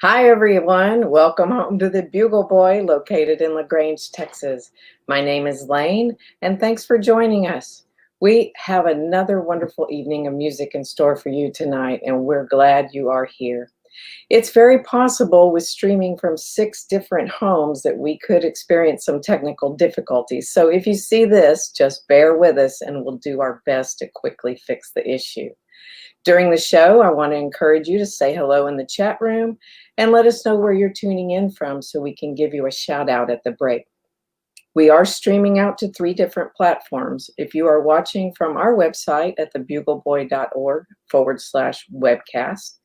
Hi, everyone. Welcome home to the Bugle Boy, located in LaGrange, Texas. My name is Lane, and thanks for joining us. We have another wonderful evening of music in store for you tonight, and we're glad you are here. It's very possible with streaming from 6 different homes that we could experience some technical difficulties. So if you see this, just bear with us, and we'll do our best to quickly fix the issue. During the show, I want to encourage you to say hello in the chat room and let us know where you're tuning in from so we can give you a shout out at the break. We are streaming out to 3 different platforms. If you are watching from our website at thebugleboy.org/webcast,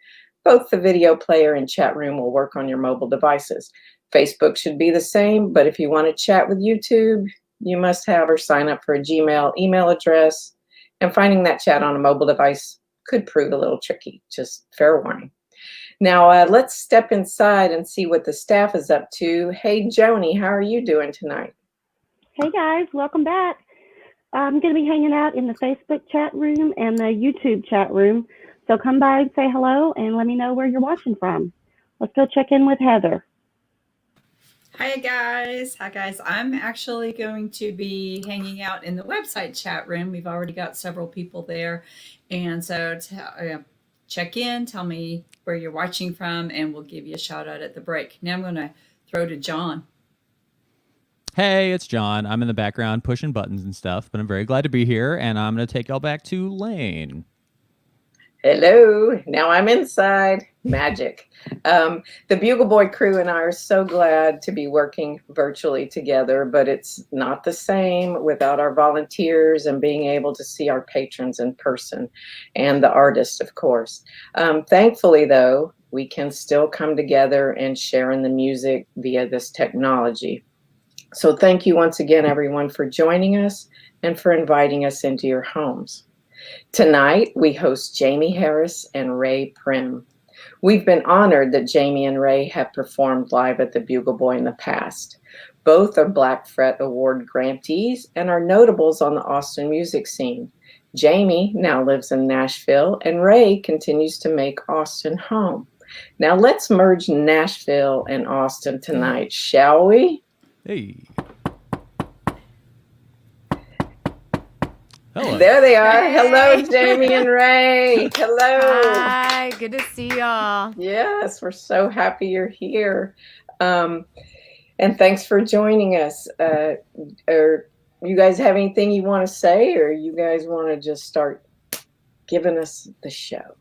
both the video player and chat room will work on your mobile devices. Facebook should be the same, but if you want to chat with YouTube, you must have or sign up for a Gmail email address, and finding that chat on a mobile device could prove a little tricky, just fair warning. Now, let's step inside and see what the staff is up to. Hey, Joni, how are you doing tonight? Hey, guys, welcome back. I'm going to be hanging out in the Facebook chat room and the YouTube chat room. So come by and say hello and let me know where you're watching from. Let's go check in with Heather. Hi guys. I'm actually going to be hanging out in the website chat room. We've already got several people there. And so check in, tell me where you're watching from, and we'll give you a shout out at the break. Now I'm going to throw to John. Hey, it's John. I'm in the background pushing buttons and stuff, but I'm very glad to be here, and I'm going to take y'all back to Lane. Hello. Now I'm inside. Magic. The Bugle Boy crew and I are so glad to be working virtually together, but it's not the same without our volunteers and being able to see our patrons in person and the artists, of course. Thankfully, though, we can still come together and share in the music via this technology. So thank you once again, everyone, for joining us and for inviting us into your homes. Tonight, we host Jaimee Harris and Ray Prim. We've been honored that Jaimee and Ray have performed live at the Bugle Boy in the past. Both are Black Fret Award grantees and are notables on the Austin music scene. Jaimee now lives in Nashville, and Ray continues to make Austin home. Now let's merge Nashville and Austin tonight, shall we? Hey. Hello. There they are. Hello, Jaimee and Ray. Hello. Hi, good to see y'all. Yes, we're so happy you're here. And thanks for joining us. Or you guys have anything you want to say, or you guys want to just start giving us the show?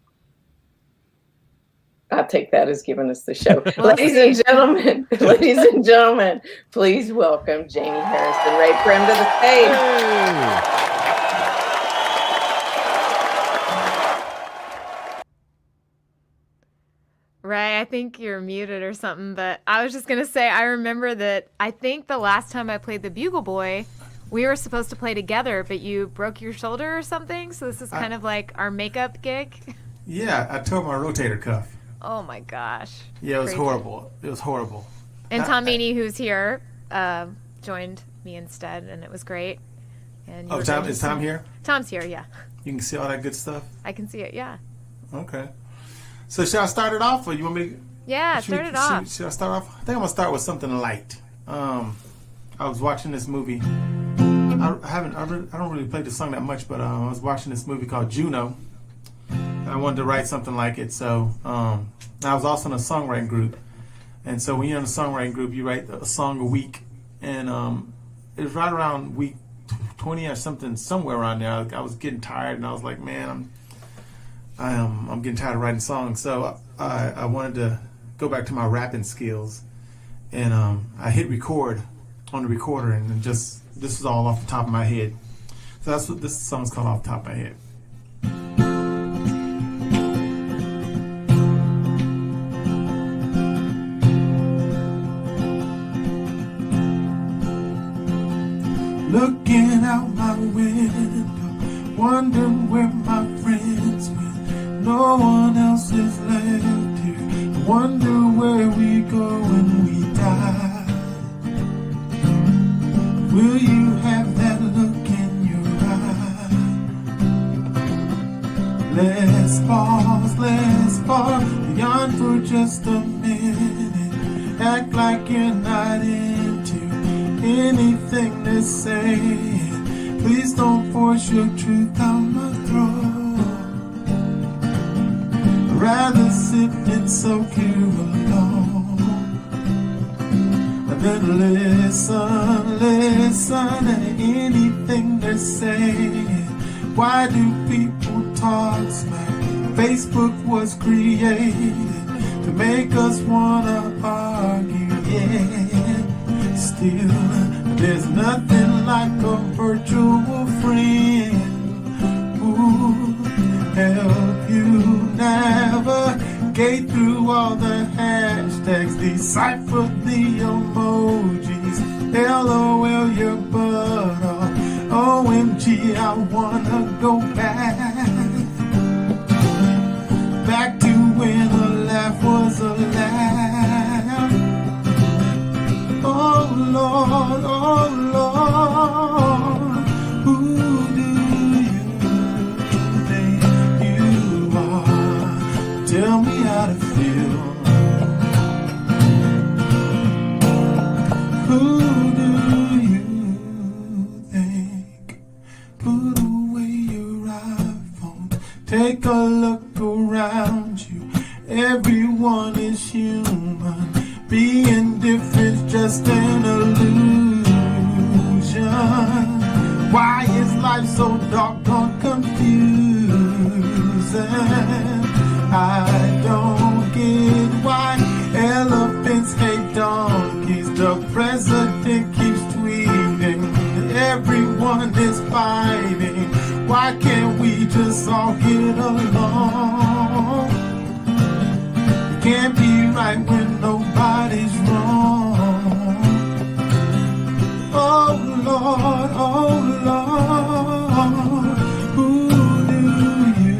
I'll take that as giving us the show. Ladies and gentlemen, please welcome Jaimee Harris and Ray Prim to the stage. Hey. Ray, I think you're muted or something, but I was just going to say, I remember that I think the last time I played the Bugle Boy, we were supposed to play together, but you broke your shoulder or something, so this is kind of like our makeup gig. Yeah, I tore my rotator cuff. Oh my gosh. Yeah, it was horrible. It was horrible. And Tom Meany, who's here, joined me instead, and it was great. And is Tom here? Tom's here, yeah. You can see all that good stuff? I can see it, yeah. Okay. So should I start it off, or you want me to? Yeah, start it off. Should I start off? I think I'm going to start with something light. I was watching this movie. I don't really play the song that much, but I was watching this movie called Juno. And I wanted to write something like it, so I was also in a songwriting group. And so when you're in a songwriting group, you write a song a week. And it was right around week 20 or something, somewhere around there. I was getting tired, and I was like, man, I'm getting tired of writing songs. So I wanted to go back to my rapping skills. And I hit record on the recorder, and this is all off the top of my head. So that's what this song's called, Off the Top of My Head. Looking out my window, wondering where my friends went. No one else is left here. I wonder where we go when we die. Will you have that look in your eye? Let's pause beyond for just a minute. Act like you're not into anything they're saying. Please don't force your truth down my throat. I'd rather sit and soak you alone than listen to anything they're saying. Why do people talk smack? Facebook was created to make us wanna argue, yeah. Still, there's nothing like a virtual friend who help you navigate through all the hashtags, decipher the emojis, LOL your butt off, OMG I wanna go back to when a laugh was a laugh. Oh Lord, who do you think you are? Tell me how to feel. Who do you think? Put away your iPhone. Take a look around you. Everyone is human. Being different's just an illusion. Why is life so doggone confusing? I don't get why elephants hate donkeys. The president keeps tweeting. Everyone is fighting. Why can't we just all get along? It can't be right when nobody's wrong. Oh Lord, who do you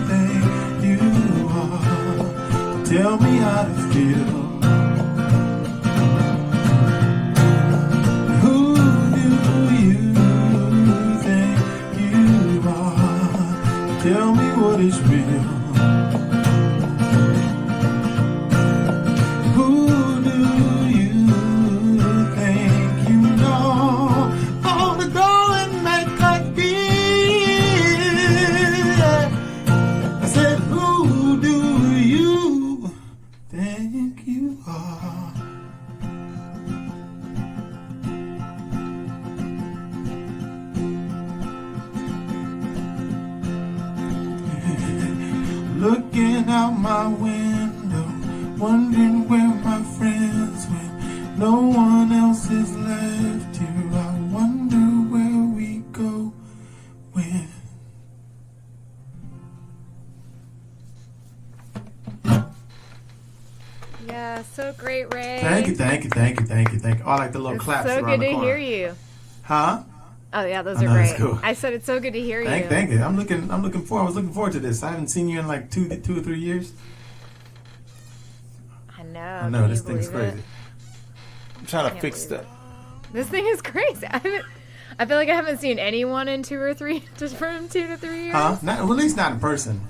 think you are? Tell me how to feel. Who do you think you are? Tell me what is real. Who do you think you know? Oh, to go and make us feel. I said, who do you think you are? Looking out my window, wondering where my friends went. No one else is left here. I wonder where we go when. Yeah, so great, Ray. Thank you. Oh, I like the little It's claps so around good the to corner. hear you. Huh? Oh yeah, those I are know, that's great. cool. I said it's so good to hear you. Thank you. I was looking forward to this. I haven't seen you in like two or 3 years. I know. I know Can this you thing's believe it? crazy. I'm trying to Can't fix believe stuff. This thing is crazy. I feel like I haven't seen anyone in 2 or 3 just from 2 to 3 years. Huh? Not, well, at least not in person.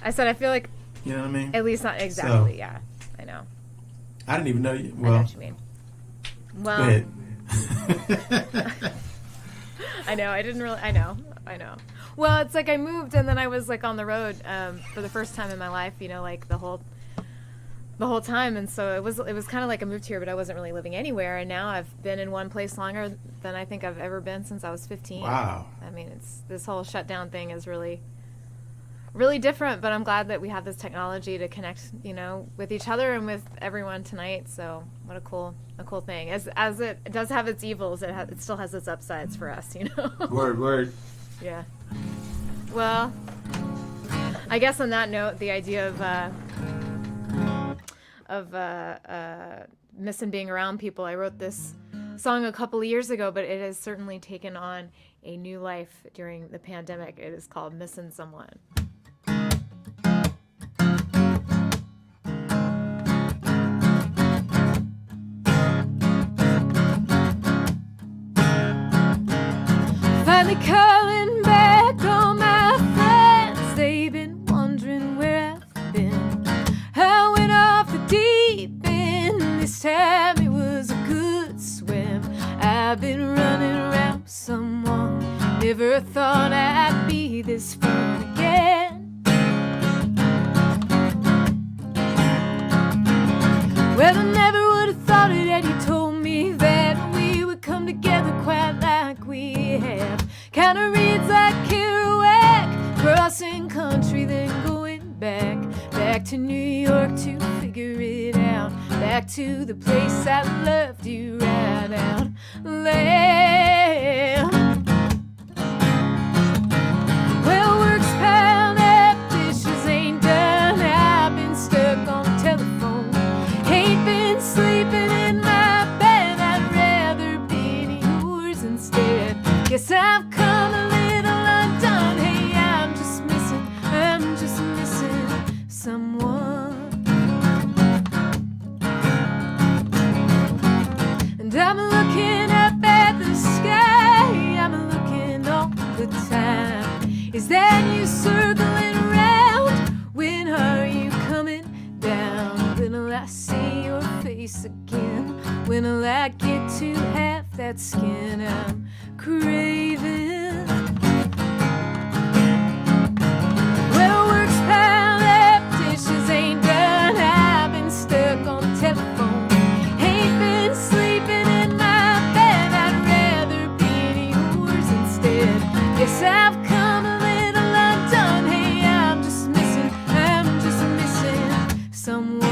I said I feel like You know what I mean? at least not exactly. So- Yeah, I know. I didn't even know you. I know Well, what you mean. Well, go ahead. I know. I didn't really. I know. Well, it's like I moved and then I was like on the road for the first time in my life. You know, like the whole time, and so it was kind of like I moved here, but I wasn't really living anywhere. And now I've been in one place longer than I think I've ever been since I was 15. Wow. I mean, it's this whole shutdown thing is really different, but I'm glad that we have this technology to connect, you know, with each other and with everyone tonight. So what a cool thing. As it does have its evils, it still has its upsides for us, you know. Word. Yeah. Well, I guess on that note, the idea of missing being around people, I wrote this song a couple of years ago, but it has certainly taken on a new life during the pandemic. It is called Missing Someone. Finally calling back all my friends. They've been wondering where I've been. I went off the deep I've been running around with someone. Never thought I'd be this fun again. Well, I never would have thought it had you told me that we would come together quite like we have. Kinda reads like Kerouac, crossing country then going back to New York to figure it out, back to the place I loved you right out loud. Well, work's piled up, dishes ain't done, I've been stuck on the telephone, ain't been sleeping in my bed, I'd rather be in yours instead. Guess I've come a little undone, hey, I'm just missing someone. And I'm looking up at the sky, I'm looking all the time. Is that you circling around? When are you coming down? When will I see your face again? When will I get to have that skin I'm craving? Well, work's piled up, dishes ain't done, I've been stuck on the telephone, ain't been sleeping in my bed, I'd rather be in yours instead. Yes, I've come a little undone, hey, I'm just missing someone.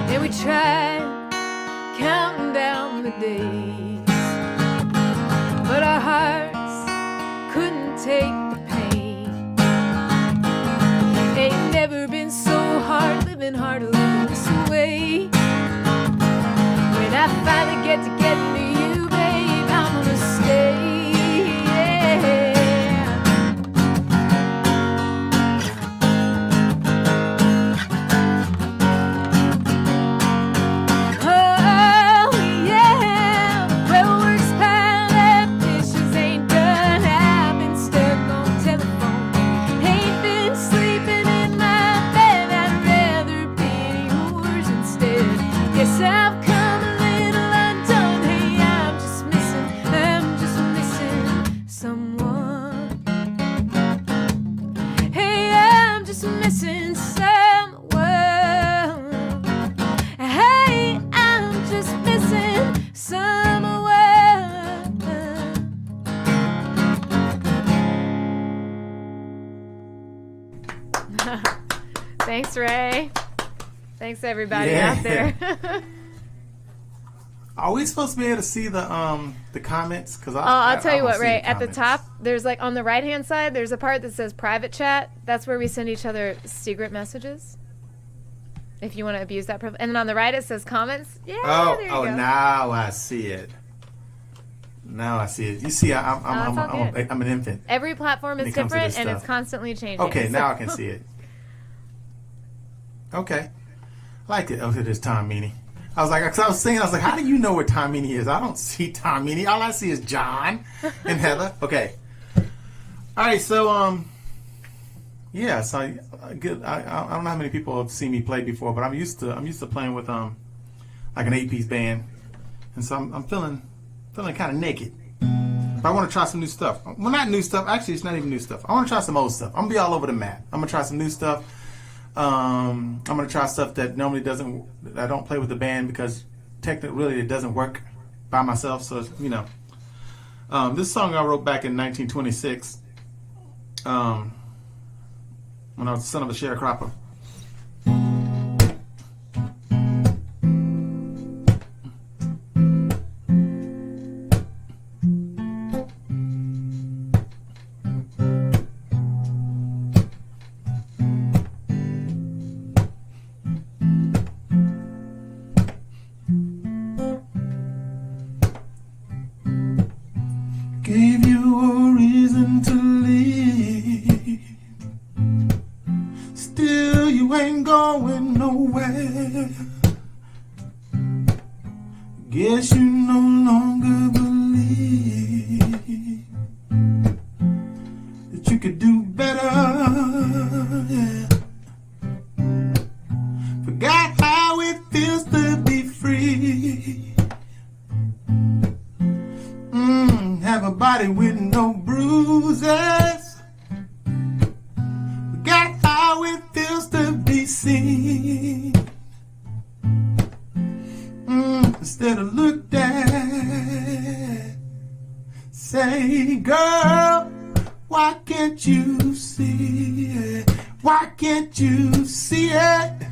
And we tried counting down the days, but our hearts couldn't take the pain. Ain't never been so hard living this way. When I finally get to you, babe, I'm gonna stay. Oh, yeah. Well, work's piled up, dishes ain't done, I've been stuck on the telephone, ain't been sleeping in my bed, I'd rather be yours instead. Yes, I've come a little undone, hey, I'm just missing someone. Hey, I'm just missing someone. Hey, I'm just missing someone. Thanks, Ray. Thanks, everybody out there. Are we supposed to be able to see the comments? Because I'll tell you don't what, see Ray. the At the comments. top, there's like on the right-hand side, there's a part that says private chat. That's where we send each other secret messages. If you want to abuse that. And then on the right, it says comments. Yeah, there you go. Now I see it. You see, I'm an infant. Every platform when is it comes to different, this and it's stuff. constantly changing. Okay, So- now I can see it. Okay, I like it. Okay, there's Tom Meany. I was like, cause I was saying, how do you know where Tom Meany is? I don't see Tom Meany. All I see is John and Heather. Okay. All right, so yeah, so I don't know how many people have seen me play before, but I'm used to playing with like an 8-piece band, and so I'm feeling kind of naked. But I want to try some new stuff. Well, not new stuff. Actually, it's not even new stuff. I want to try some old stuff. I'm gonna be all over the map. I'm gonna try some new stuff. I'm gonna try stuff that normally I don't play with the band because technically really it doesn't work by myself. So this song I wrote back in 1926 when I was the son of a sharecropper. Gave you a reason to leave. Still you ain't going nowhere. Guess you no longer believe that you could do better. Yeah. Forgot how it feels to be free. girl, why can't you see it? Why can't you see it?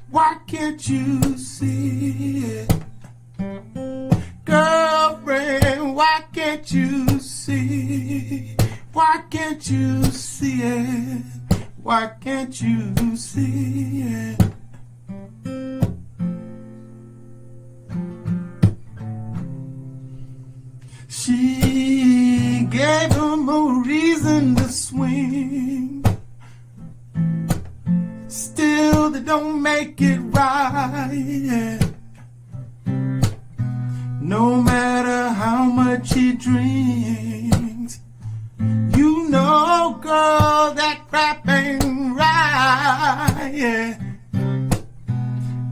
Why can't you see it? Girlfriend, why can't you see? Why can't you see it? Why can't you see it? She gave him a reason to swing. Still, they don't make it right. No matter how much he drinks, you know, girl, that crap ain't right.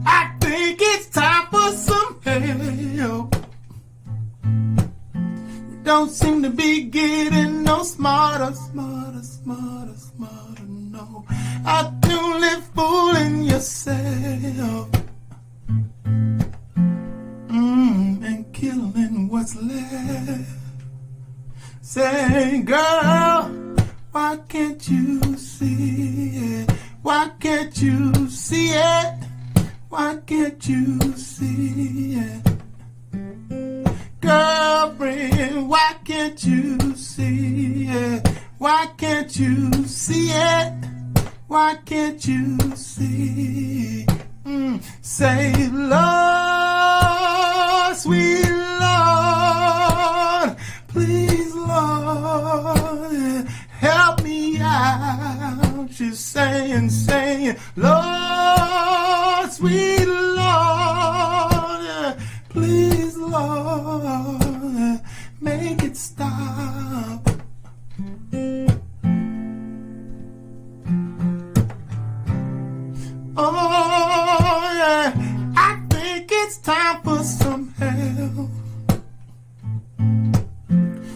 I think it's time for some help. You don't seem to be getting no smarter, no. Out only fooling yourself. And killing what's left. Say, girl, why can't you see it? Why can't you see it? Why can't you see it? Girlfriend, why can't you see it? Why can't you see it? Why can't you see? Say, Lord, sweet Lord, please, Lord, help me out. She's saying, Lord, sweet Lord, please, Lord, make it stop. Oh, yeah, I think it's time for some help.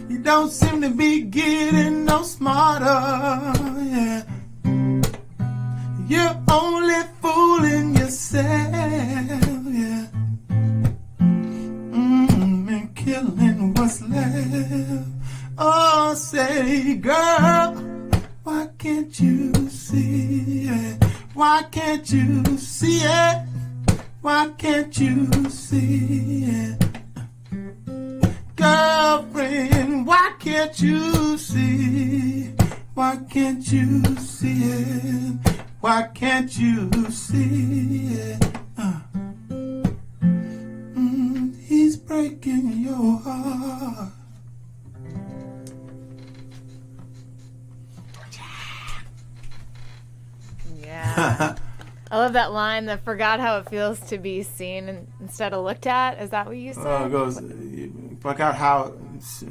You don't seem to be getting no smarter, yeah. You're only fooling yourself, yeah. And killing what's left. Oh, say, girl, why can't you see it? Why can't you see it? Why can't you see it? Girlfriend, why can't you see? Why can't you see it? Why can't you see it? He's breaking your heart. Yeah. I love that line that forgot how it feels to be seen instead of looked at. Is that what you said? It goes, forgot how,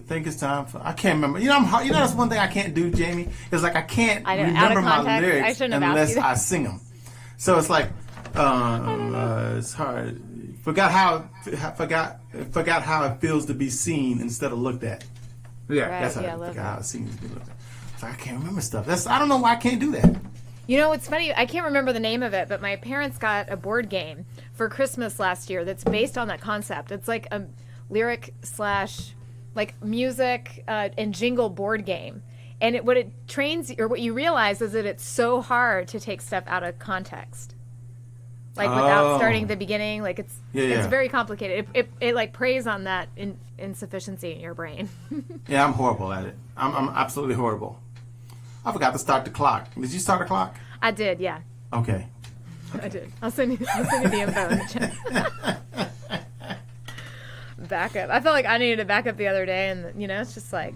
think it's time for, I can't remember. You know, that's one thing I can't do, Jamie. It's like I can't remember my lyrics unless I sing them. So it's like, it's hard. Forgot how it feels to be seen instead of looked at. Yeah, right, that's how I forgot how it seems to be looked at. So I can't remember stuff. I don't know why I can't do that. You know, it's funny. I can't remember the name of it, but my parents got a board game for Christmas last year that's based on that concept. It's like a lyric / like music and jingle board game. And what it trains, or what you realize, is that it's so hard to take stuff out of context. Like without starting at the beginning, like it's very complicated. It like preys on that insufficiency in your brain. Yeah, I'm horrible at it. I'm absolutely horrible. I forgot to start the clock. Did you start a clock? I did, yeah. Okay. I did. I'll send you the info in the chat. Backup. I felt like I needed a backup the other day, and it's just like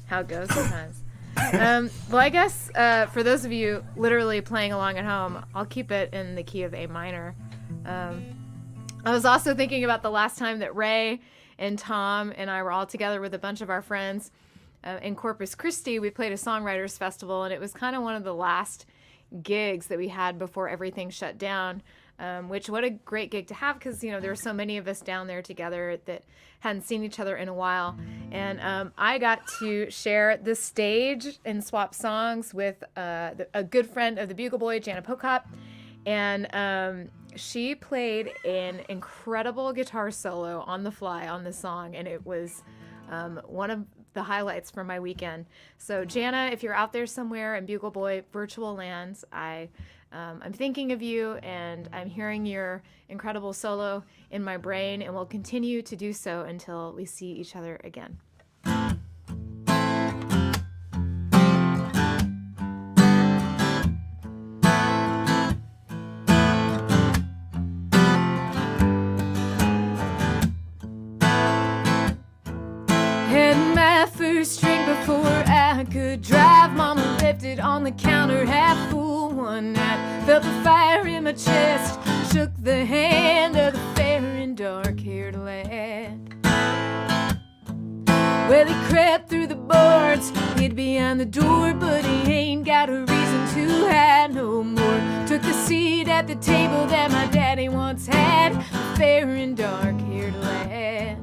how it goes sometimes. Well, I guess for those of you literally playing along at home, I'll keep it in the key of A minor. I was also thinking about the last time that Ray and Tom and I were all together with a bunch of our friends. In Corpus Christi, we played a songwriters festival, and it was kind of one of the last gigs that we had before everything shut down. Which, what a great gig to have, because there were so many of us down there together that hadn't seen each other in a while. And I got to share the stage and swap songs with a good friend of the Bugle Boy, Jana Pocop, and she played an incredible guitar solo on the fly on this song, and it was one of the highlights from my weekend. So Jana, if you're out there somewhere in Bugle Boy virtual lands, I'm thinking of you, and I'm hearing your incredible solo in my brain, and will continue to do so until we see each other again. Had my first drink before I could drive. Mama left it on the counter half full one night. Felt the fire in my chest, shook the hand of the fair and dark-haired lad. Well, he crept through the boards, hid behind the door, but he ain't got a reason to hide no more. Took the seat at the table that my daddy once had, the fair and dark-haired lad.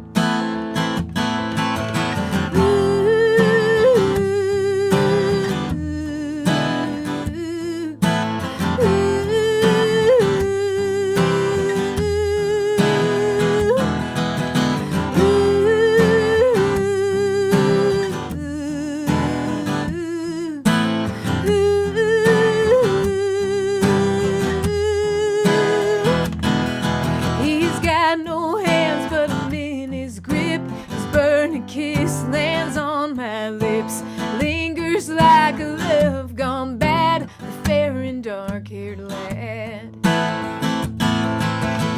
Kiss lands on my lips, lingers like a love gone bad, the fair and dark-haired lad.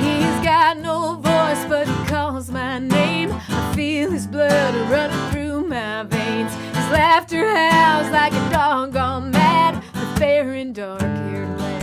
He's got no voice, but he calls my name. I feel his blood running through my veins. His laughter howls like a dog gone mad, the fair and dark-haired lad.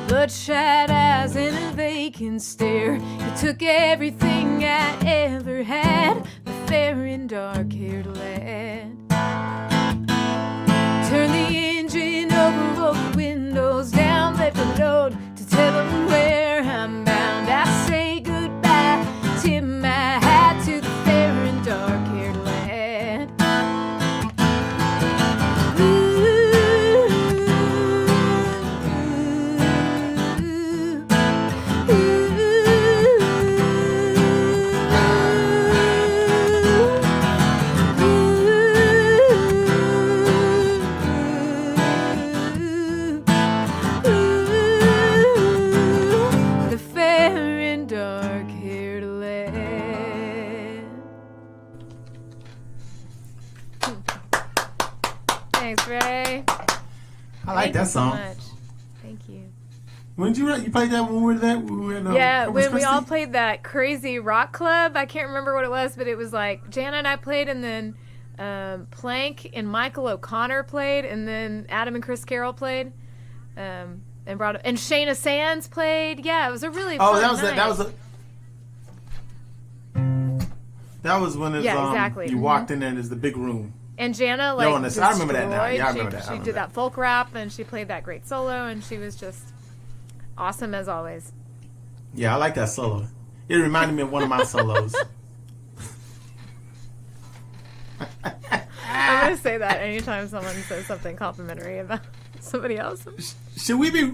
Bloodshot eyes and a vacant stare. He took everything I ever had, the fair and dark-haired lad. Turned the engine over, rolled the windows down, left a note to tell him where I'm bound. I say goodbye, tip my hat to the fair and dark-haired lad. Thanks, Ray. I like that song. So much. Thank you. When did you play that when we were there? Yeah, when we all played that crazy rock club. I can't remember what it was, but it was like Jana and I played, and then Plank and Michael O'Connor played, and then Adam and Chris Carroll played, and Shayna Sands played. Yeah, it was a really fun night. That was when exactly. You walked in there and there's the big room. And Jana, I remember that now. Yeah, I remember that. She did that folk rap, and she played that great solo, and she was just awesome as always. Yeah, I like that solo. It reminded me of one of my solos. I'm gonna say that anytime someone says something complimentary about somebody else. Should we be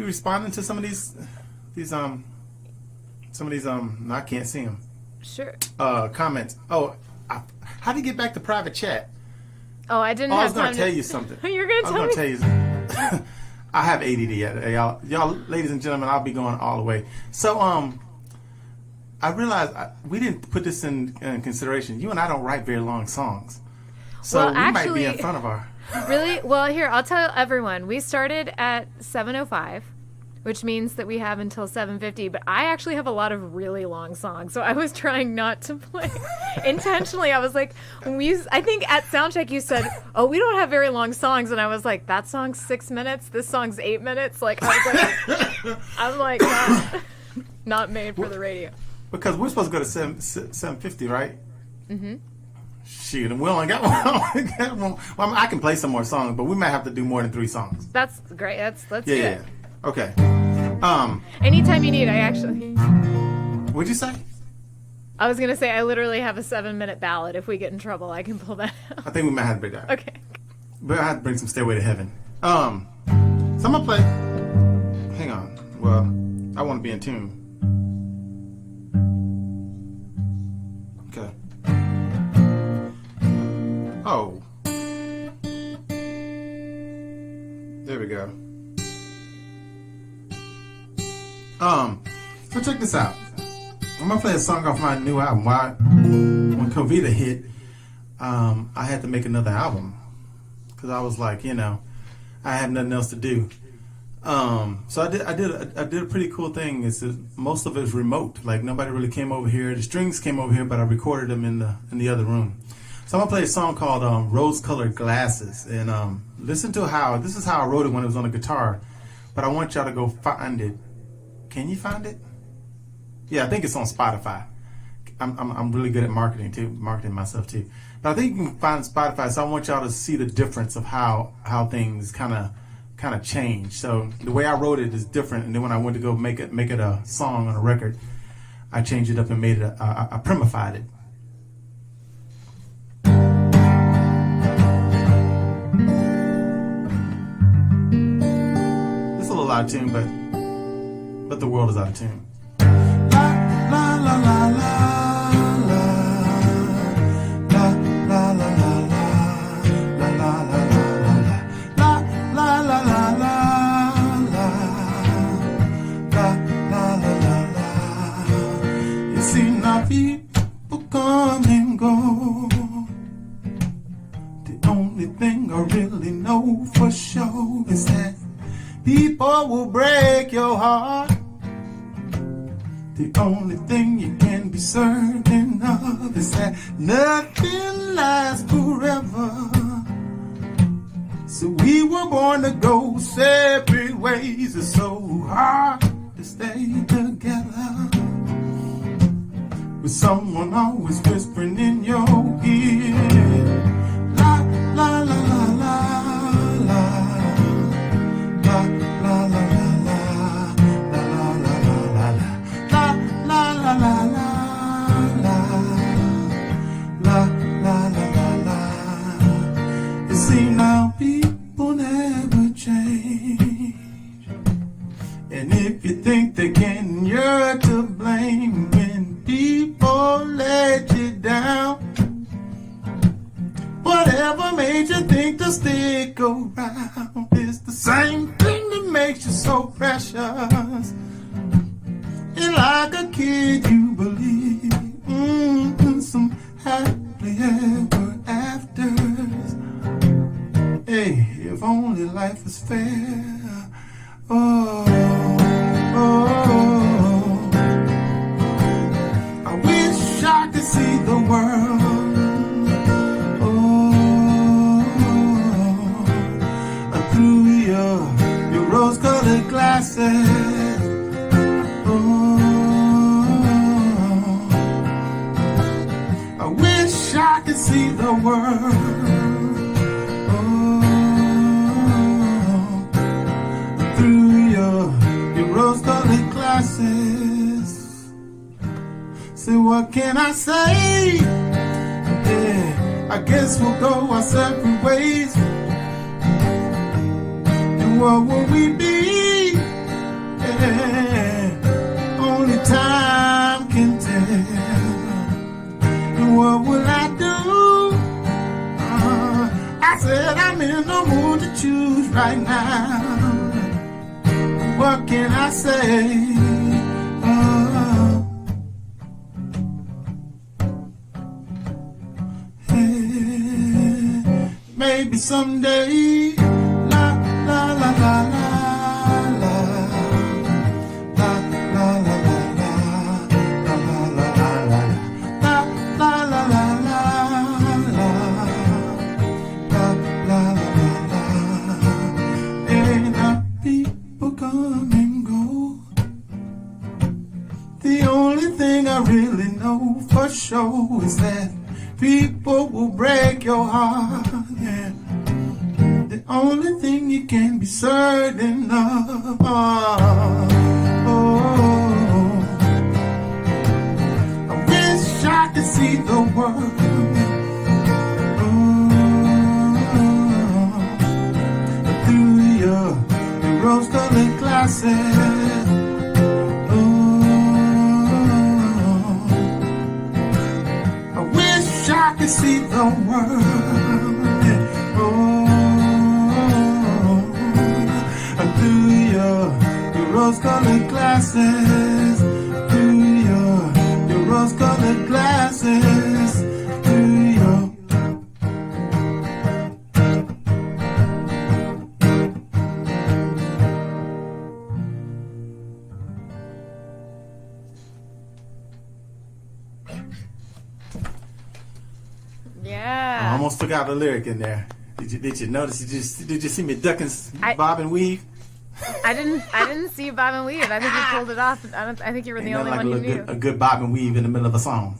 responding to some of these I can't see them. Sure. Comments. How do you get back to private chat? Oh, I didn't. I was going to tell you something. You're going to tell me. I was going to tell you. I have ADD. Y'all, ladies and gentlemen, I'll be going all the way. So, I realized we didn't put this in consideration. You and I don't write very long songs. So Well, we might be actually- in front of our. Really? Well, here, I'll tell everyone. We started at 7:05, which means that we have until 7:50, but I actually have a lot of really long songs, so I was trying not to play intentionally. I was like, I think at soundcheck you said, "Oh, we don't have very long songs," and I was like, "That song's 6 minutes. This song's 8 minutes." Like, I'm like, not made for the radio. Because we're supposed to go to 7:50, right? Mm-hmm. Shoot, and we only got one. Well, I can play some more songs, but we might have to do more than 3 songs. That's great. Let's do Yeah. it. Okay. Anytime you need, I actually. What'd you say? I was gonna say I literally have a 7-minute ballad. If we get in trouble, I can pull that out. I think we might have to bring that. Okay. But I have to bring some Stairway to Heaven. So I'm gonna play. Hang on. Well, I want to be in tune. Okay. Oh. There we go. So check this out. I'm gonna play a song off my new album. When COVID hit, I had to make another album because I was like, I have nothing else to do. So I did a pretty cool thing. Is that most of it is remote. Like nobody really came over here. The strings came over here, but I recorded them in the other room. So I'm gonna play a song called "Rose-Colored Glasses," and listen to how this is how I wrote it when it was on a guitar. But I want y'all to go find it. Can you find it? Yeah, I think it's on Spotify. I'm really good at marketing myself too. But I think you can find Spotify. So I want y'all to see the difference of how things kind of change. So the way I wrote it is different, and then when I went to go make it a song on a record, I changed it up and made it I primified it. It's a little out of tune, but the world is out of tune. La la la la la la la la la la la la. You see now people come and go. The only thing I really know for sure is that people will break your heart. The only thing you can be certain of is that nothing lasts forever. So we were born to go separate ways. It's so hard to stay together with someone always whispering in your ear. La la la la la la la la la la. La la la la la la la la. You see now people never change, and if you think they can, you're to blame. When people let you down, whatever made you think to stick around is the same thing that makes you so precious. And like a kid you believe in some happily ever afters. Hey, if only life was fair. Oh, oh, I wish I could see the world. Oh, through your rose-colored glasses. I can see the world through your rose-colored glasses. So what can I say? Yeah, I guess we'll go our separate ways. And what will we be? Yeah, only time can tell. What will I do? I said I'm in the mood to choose right now. What can I say? Hey. maybe someday. La la la la la la la la la la la la la la. And our people come and go. The only thing I really know for sure is that people will break your heart. Yeah. The only thing you can be certain of. I wish I could see the world. Through your rose-colored glasses. I can see the world. Through your rose-colored glasses. Through your rose-colored glasses. Through your. Yeah. I almost took out the lyric in there. Did you notice? Did you see me ducking bob and weave? I didn't see bob and weave. I think you pulled it off. I think you were the only one who knew. A good bob and weave in the middle of a song.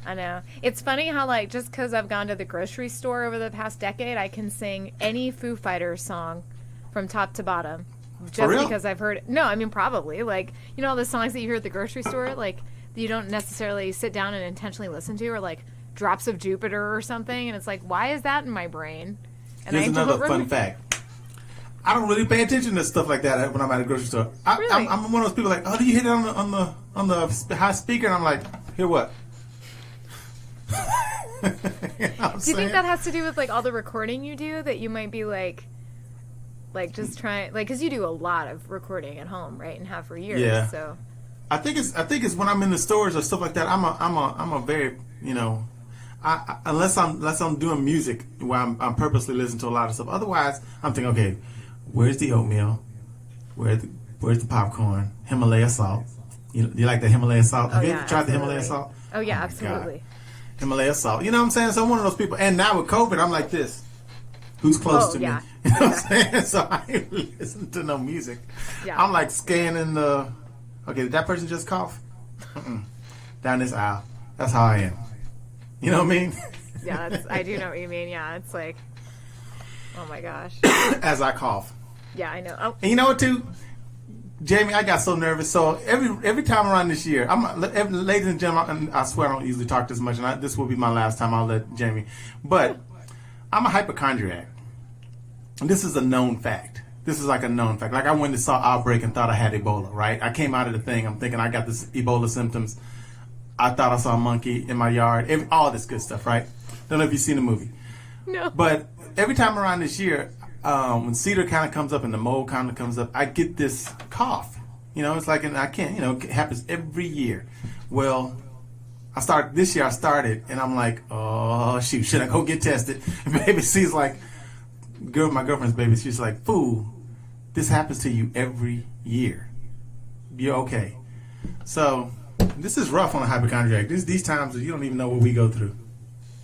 I know. It's funny how, like, just because I've gone to the grocery store over the past decade, I can sing any Foo Fighters song from top to bottom. Just because I've heard it. No, I mean, probably. Like, you know, all the songs that you hear at the grocery store, like, that you don't necessarily sit down and intentionally listen to, or like Drops of Jupiter or something. And it's like, why is that in my brain? And here's another fun fact. I don't really pay attention to stuff like that when I'm at a grocery store. Really? I'm one of those people like, oh, do you hit it on the high speaker? And I'm like, hear what? You know what do you think that has to do with like all the recording you do, that you might be like just trying, like, because you do a lot of recording at home, right, and have for years. Yeah. So I think it's when I'm in the stores or stuff like that. I'm a very, you know, unless I'm doing music where I'm purposely listening to a lot of stuff. Otherwise, I'm thinking, okay, where's the oatmeal? Where's the popcorn? Himalaya salt. You like the Himalaya salt? Have you ever tried the Himalaya salt? Oh yeah, my absolutely. God. Himalaya salt. You know what I'm saying? So I'm one of those people. And now with COVID, I'm like this. Who's close to me? You know what I'm saying? So I ain't listen to no music. Yeah. I'm like scanning the. Okay, did that person just cough? Down this aisle. That's how I am. You know what I mean? Yeah, I do know what you mean. Yeah, it's like, oh my gosh. As I cough. Yeah, I know. Oh. And you know what, too? Jamie, I got so nervous. So every time around this year, ladies and gentlemen, I swear I don't usually talk this much, and this will be my last time. I'll let Jamie. But I'm a hypochondriac. And this is a known fact. This is like a known fact. Like I went and saw Outbreak and thought I had Ebola, right? I came out of the thing. I'm thinking I got this Ebola symptoms. I thought I saw a monkey in my yard. All this good stuff, right? Don't know if you've seen the movie. No. But every time around this year, when cedar kind of comes up and the mold kind of comes up, I get this cough. You know, it's like, and I can't, you know, it happens every year. Well, this year I started, and I'm like, oh, shoot, should I go get tested? And baby, she's like, my girlfriend's baby, she's like, fool, this happens to you every year. You're okay. So, this is rough on a hypochondriac. These times you don't even know what we go through.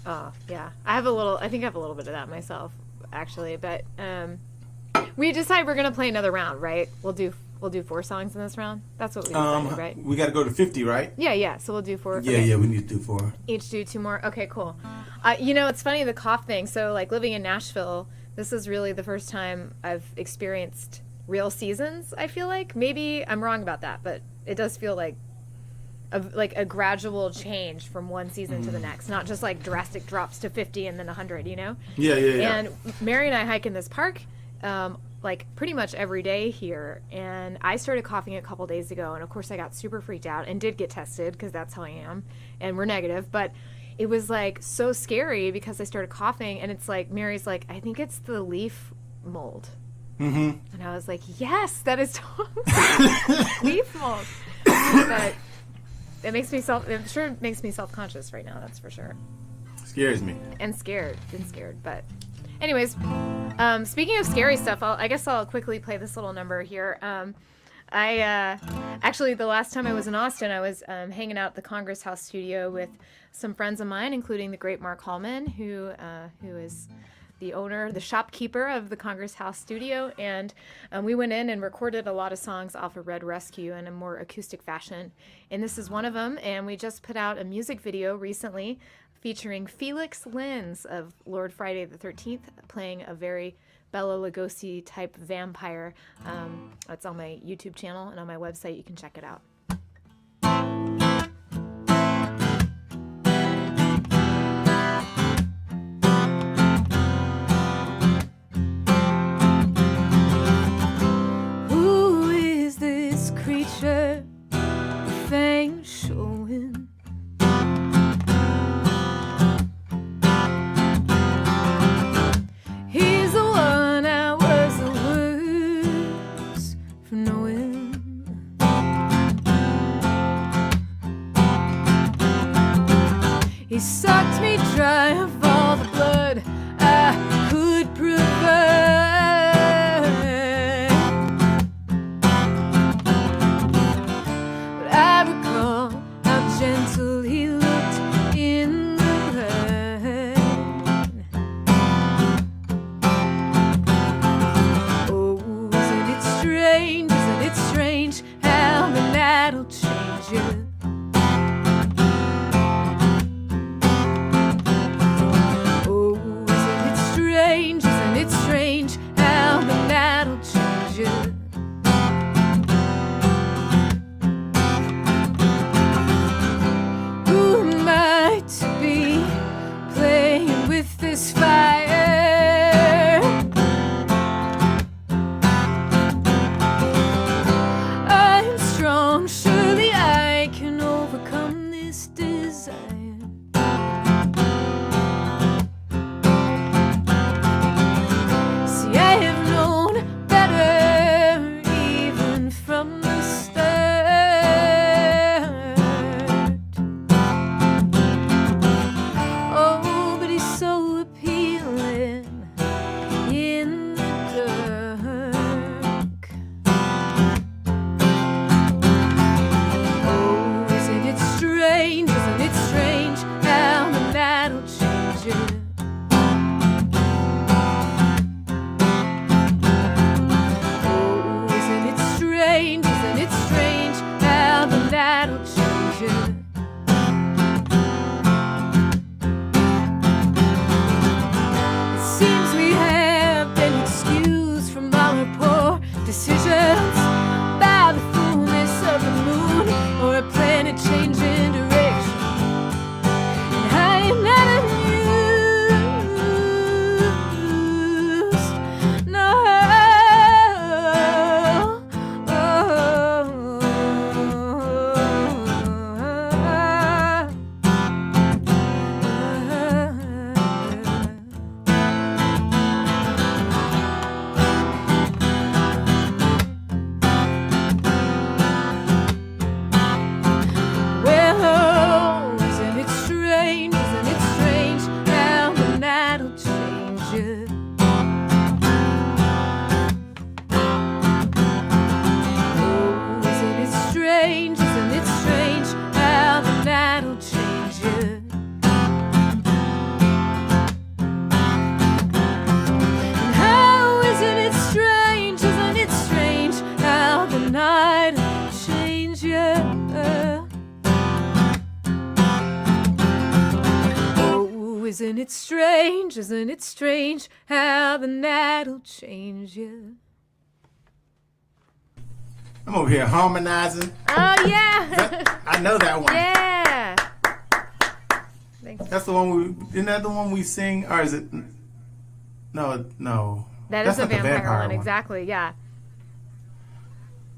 Oh, yeah. I think I have a little bit of that myself, actually. But we decided we're going to play another round, right? We'll do 4 songs in this round. That's what we decided, right? We got to go to 50, right? Yeah. So we'll do 4. Yeah, okay. yeah, we need to do 4. Each do 2 more. Okay, cool. You know, it's funny, the cough thing. So, like, living in Nashville, this is really the first time I've experienced real seasons, I feel like. Maybe I'm wrong about that, but it does feel like a gradual change from one season to the next, not just like drastic drops to 50 and then 100, you know? Yeah. And Mary and I hike in this park like pretty much every day here, and I started coughing a couple days ago, and of course I got super freaked out and did get tested because that's how I am, and we're negative, but it was like so scary because I started coughing, and it's like Mary's like, I think it's the leaf mold. Mm-hmm. And I was like, yes, that is totally leaf mold. But it makes me self-conscious right now, that's for sure. Scares me. And scared. Been scared. But anyways, speaking of scary stuff, I guess I'll quickly play this little number here. Actually, the last time I was in Austin, I was hanging out at the Congress House studio with some friends of mine, including the great Mark Hallman, who is the owner, the shopkeeper of the Congress House studio. And we went in and recorded a lot of songs off of Red Rescue in a more acoustic fashion. And this is one of them. And we just put out a music video recently featuring Felix Lins of Lord Friday the 13th, playing a very Bela Lugosi type vampire. That's on my YouTube channel and on my website. You can check it out. Who is this creature? Fangs showing. He's the one I was the worst for knowing. He sucked me dry of all the blood I could provide. But I recall how gentle he looked in the rain. Oh, isn't it strange, isn't it strange how the night'll change you? Oh, isn't it strange, isn't it strange how the night'll change you? Who am I to be playing with this fire? I'm strong, surely I can overcome this desire. See, I have known better even from the start. Oh, but he's so appealing in the dark. Oh, isn't it strange, isn't it strange how the night'll change you? Oh, isn't it strange, isn't it strange how the night'll change you? It seems we have been excused from all our poor decisions by the fullness of the moon or a planet changing direction. And I am not amused, no. Well, oh, isn't it strange, isn't it strange how the night'll change you? Oh, isn't it strange, isn't it strange how the night'll change you? And how isn't it strange, isn't it strange how the night'll change you? Oh, isn't it strange, isn't it strange how the night'll change you? I'm over here harmonizing. Oh, yeah. I know that one. Yeah. Thanks. That's the one isn't that the one we sing, or is it? No. That That's is a not the vampire one, one. exactly, yeah.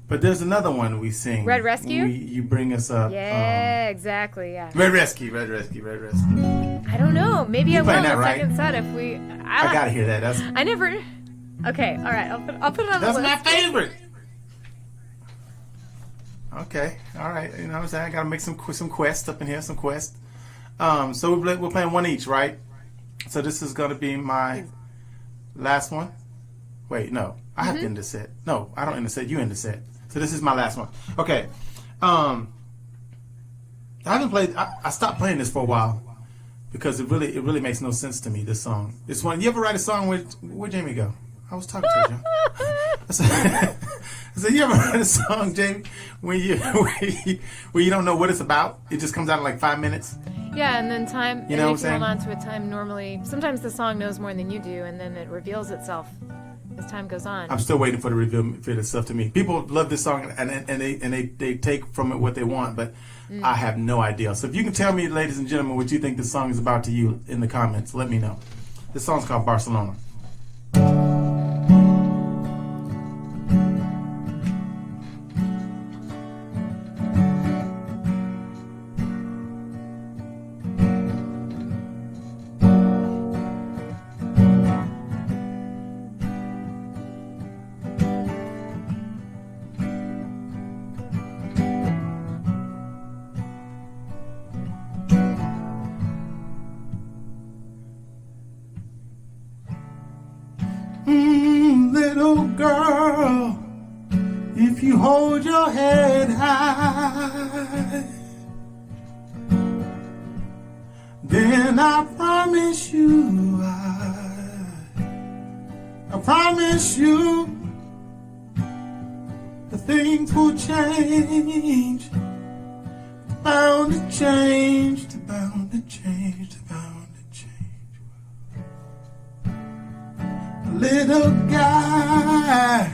But there's another one we sing. Red Rescue? You bring us up. Yeah, exactly, yeah. Red Rescue. I don't know. Maybe I will playing the that, right? second set if we. I gotta hear that. I never. Okay, all right. I'll put it on the That's list. my favorite. Okay, all right. You know what I'm saying? I gotta make some quest up in here. Some quest. So we're playing one each, right? So this is going to be my last one. Wait, no. I have to end the set. No, I don't end the set. You end the set. So this is my last one. Okay. I haven't played. I stopped playing this for a while because it really makes no sense to me. This song. This one. You ever write a song where Jaimee go? I was talking to her. I said, you ever write a song, Jaimee, when you don't know what it's about? It just comes out in like 5 minutes. Yeah, and then time. You know what I'm and if you saying? hold on to a time normally. Sometimes the song knows more than you do, and then it reveals itself as time goes on. I'm still waiting for the reveal itself to me. People love this song and they take from it what they want, but I have no idea. So if you can tell me, ladies and gentlemen, what you think this song is about to you in the comments, let me know. This song's called Barcelona. Little girl, if you hold your head high, then I promise you, I promise you, the things will change, bound to change, bound to change, bound to change. Little guy,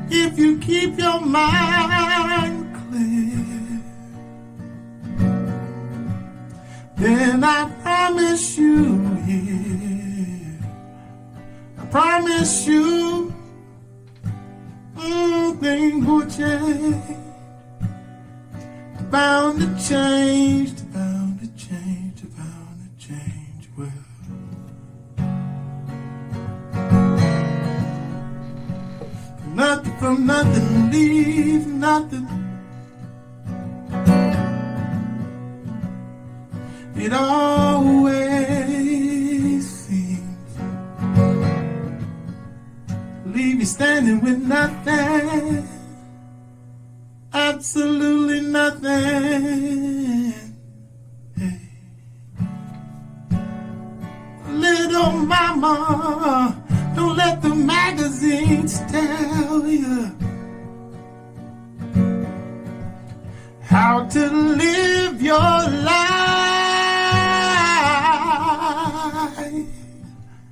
if you keep your mind clear, then I promise you, yeah, I promise you, things will change, bound to change, bound to change, bound to change, well. Nothing from nothing, leave nothing. It always seems leave you standing with nothing, absolutely nothing. Hey. Little mama, don't let the magazines tell you how to live your life.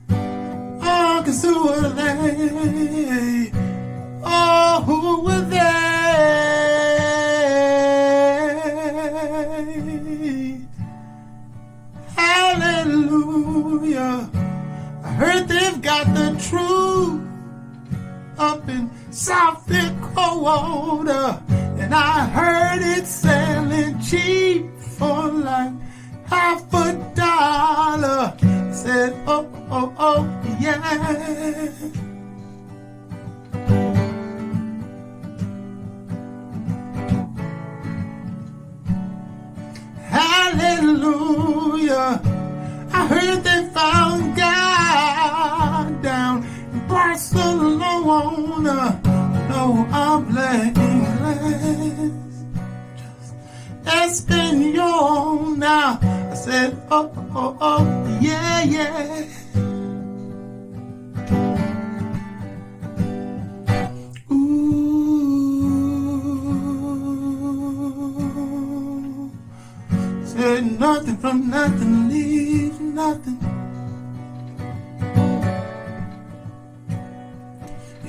Oh, 'cause who were they? Oh, who were they? Hallelujah. I heard they've got the truth up in South Dakota, and I heard it's selling cheap for like $50. Said, oh, oh, oh, yeah. Hallelujah. I heard they found God down in Barcelona. No habla inglés, just Espanol now. I said, oh, oh, oh, yeah, yeah. Ooh, said nothing from nothing, leave nothing.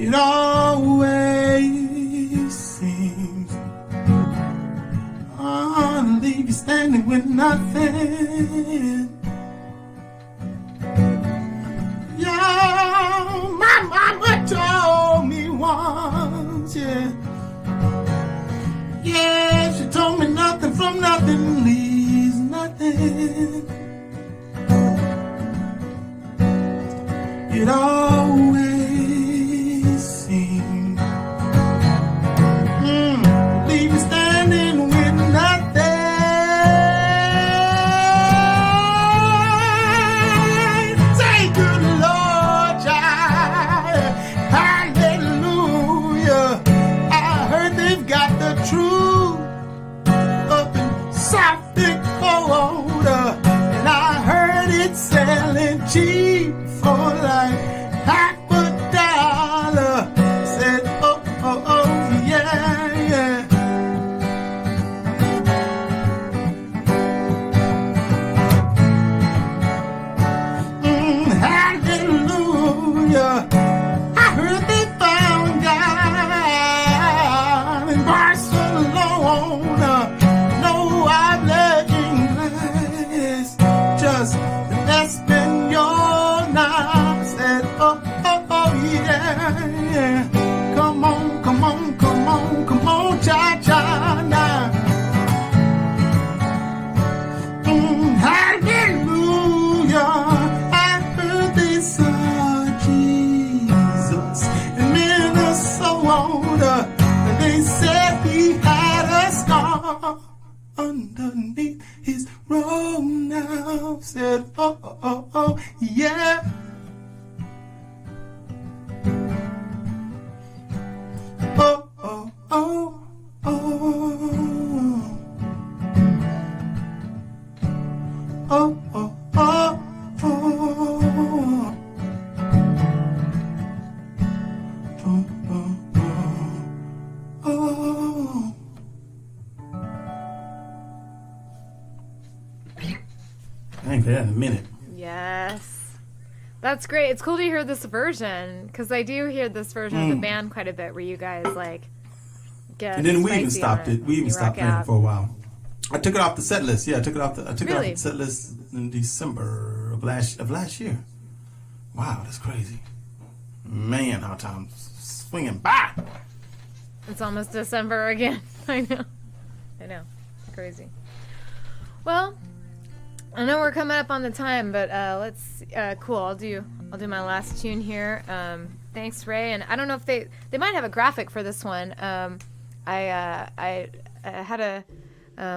It always seems I'll leave you standing with nothing. Yeah, my mama told me once, yeah. Yeah, she told me nothing from nothing leaves nothing. It always seems leave you standing with nothing. half a dollar. Said, oh, oh, oh, yeah, yeah. Hallelujah. I heard they found God in Barcelona. No habla inglés, just Espanol. Now said, oh, oh, oh, yeah, yeah. Come on, come on, come on, come on, cha-cha now. Hallelujah. I heard they saw Jesus in Minnesota. And they said he had a scar underneath his robe now. Said, oh, oh, oh, oh, yeah. Oh, oh, oh, oh. Oh, oh, oh, oh. Oh, oh, oh, oh. I ain't played that in a minute. Yes. That's great. It's cool to hear this version because I do hear this version of the band quite a bit where you guys like get And then we even spicy stopped on it. We even You stopped rock playing out. it for a while. I took it off the set list. Yeah, I took it off the Really? set list in December of last year. Wow, that's crazy. Man, how time's swinging by. It's almost December again. I know. Crazy. Well, I know we're coming up on the time, but let's. Cool. I'll do my last tune here. Thanks, Ray. And I don't know if they might have a graphic for this one. I had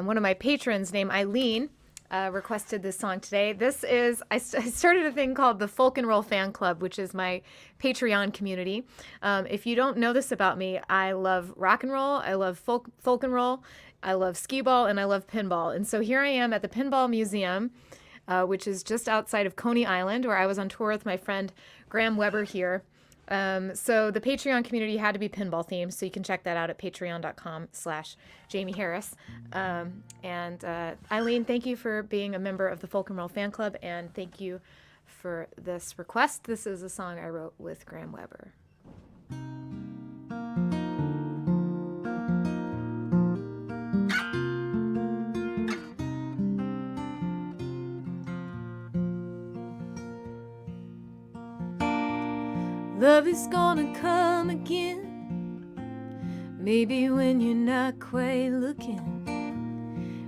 one of my patrons named Eileen requested this song today. This is I started a thing called the Folk and Roll Fan Club, which is my Patreon community. If you don't know this about me, I love rock and roll. I love folk and roll. I love skee ball and I love pinball. And so here I am at the Pinball Museum, which is just outside of Coney Island, where I was on tour with my friend Graham Weber here. So the Patreon community had to be pinball themed, so you can check that out at patreon.com/Jaimee Harris. And Eileen, thank you for being a member of the Folk and Roll Fan Club, and thank you for this request. This is a song I wrote with Graham Weber. Love is gonna come again, maybe when you're not quite looking,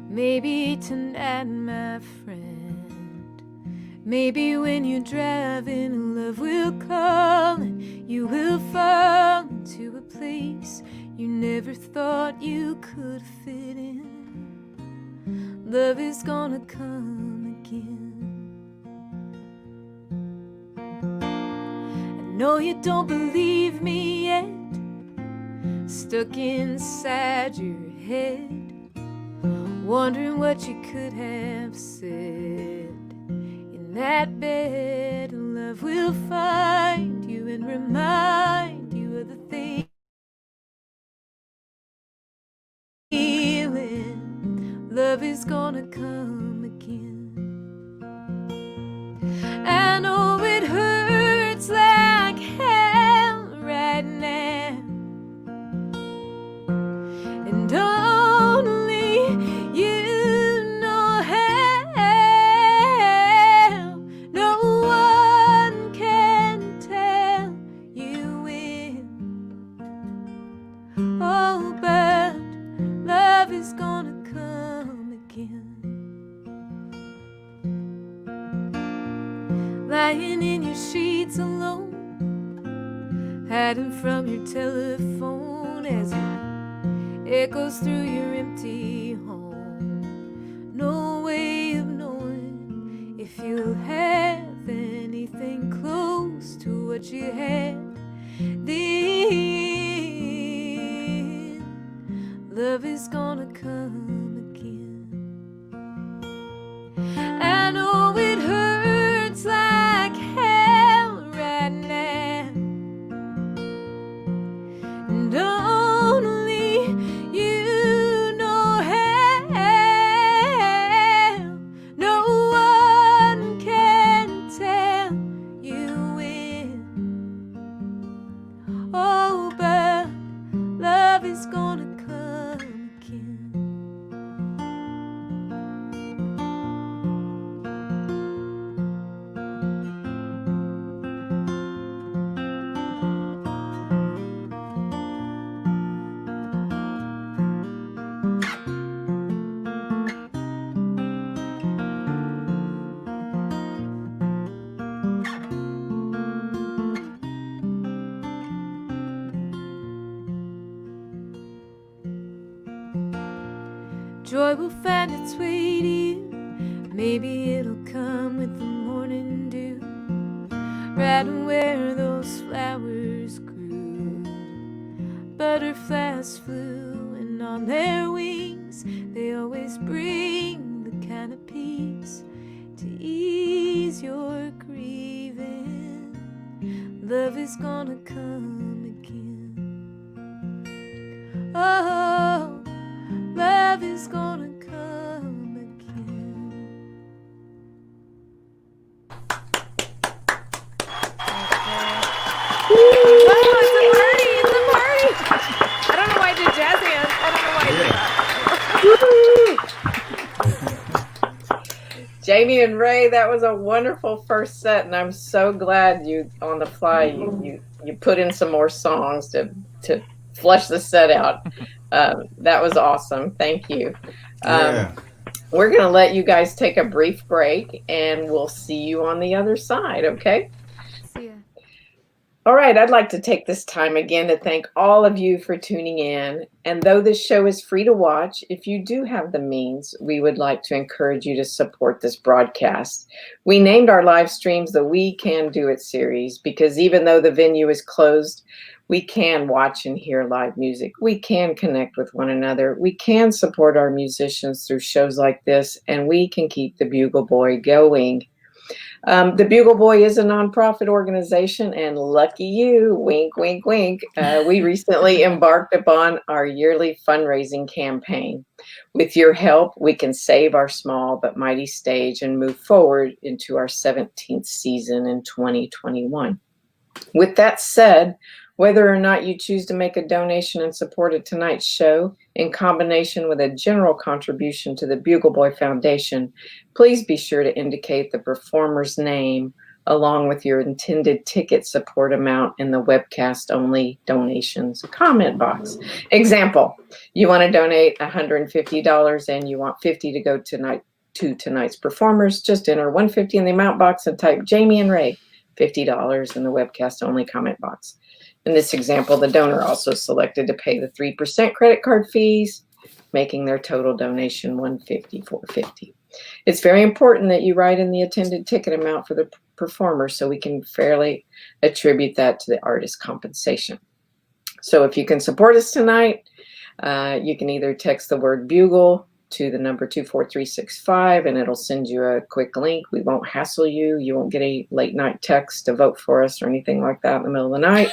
maybe tonight, my friend, maybe when you're driving, love will call and you will fall into a place you never thought you could fit in. Love is gonna come again. No, you don't believe me yet, stuck inside your head, wondering what you could have said. In that bed, love will find you and remind you of the thing. Feeling love is gonna come again. I know it hurts like hell right now, and only you know how. No one can tell you when. Oh, but love is gonna come again. Lying in your sheets alone, hiding from your telephone as it echoes through your empty home. No way of knowing if you'll have anything close to what you had then. Love is gonna come again. I know it hurts like hell right now, joy will find its way to you. Maybe it'll come with the morning dew, right where those flowers grew. Butterflies flew, and on their wings they always bring the kind of peace to ease your grieving. Love is gonna come again. Oh, love is gonna come again. Oh, it's a party! It's a party! I don't know why I did jazz hands. I don't know why I did that. Jaimee and Ray, that was a wonderful first set, and I'm so glad you, on the fly, you put in some more songs to flush the set out. That was awesome. Thank you. We're going to let you guys take a brief break, and we'll see you on the other side, okay? See ya. All right, I'd like to take this time again to thank all of you for tuning in. And though this show is free to watch, if you do have the means, we would like to encourage you to support this broadcast. We named our live streams the We Can Do It series because even though the venue is closed, we can watch and hear live music. We can connect with one another. We can support our musicians through shows like this, and we can keep the Bugle Boy going. The Bugle Boy is a nonprofit organization, and lucky you, wink, wink, wink, we recently embarked upon our yearly fundraising campaign. With your help, we can save our small but mighty stage and move forward into our 17th season in 2021. With that said, whether or not you choose to make a donation and support tonight's show, in combination with a general contribution to the Bugle Boy Foundation, please be sure to indicate the performer's name along with your intended ticket support amount in the webcast-only donations comment box. Example, you want to donate $150 and you want $50 to go to tonight's performers, just enter $150 in the amount box and type Jaimee and Ray, $50 in the webcast-only comment box. In this example, the donor also selected to pay the 3% credit card fees, making their total donation $150. It's very important that you write in the attended ticket amount for the performer so we can fairly attribute that to the artist's compensation. So if you can support us tonight, you can either text the word Bugle to the number 24365 and it'll send you a quick link. We won't hassle you. You won't get a late night text to vote for us or anything like that in the middle of the night.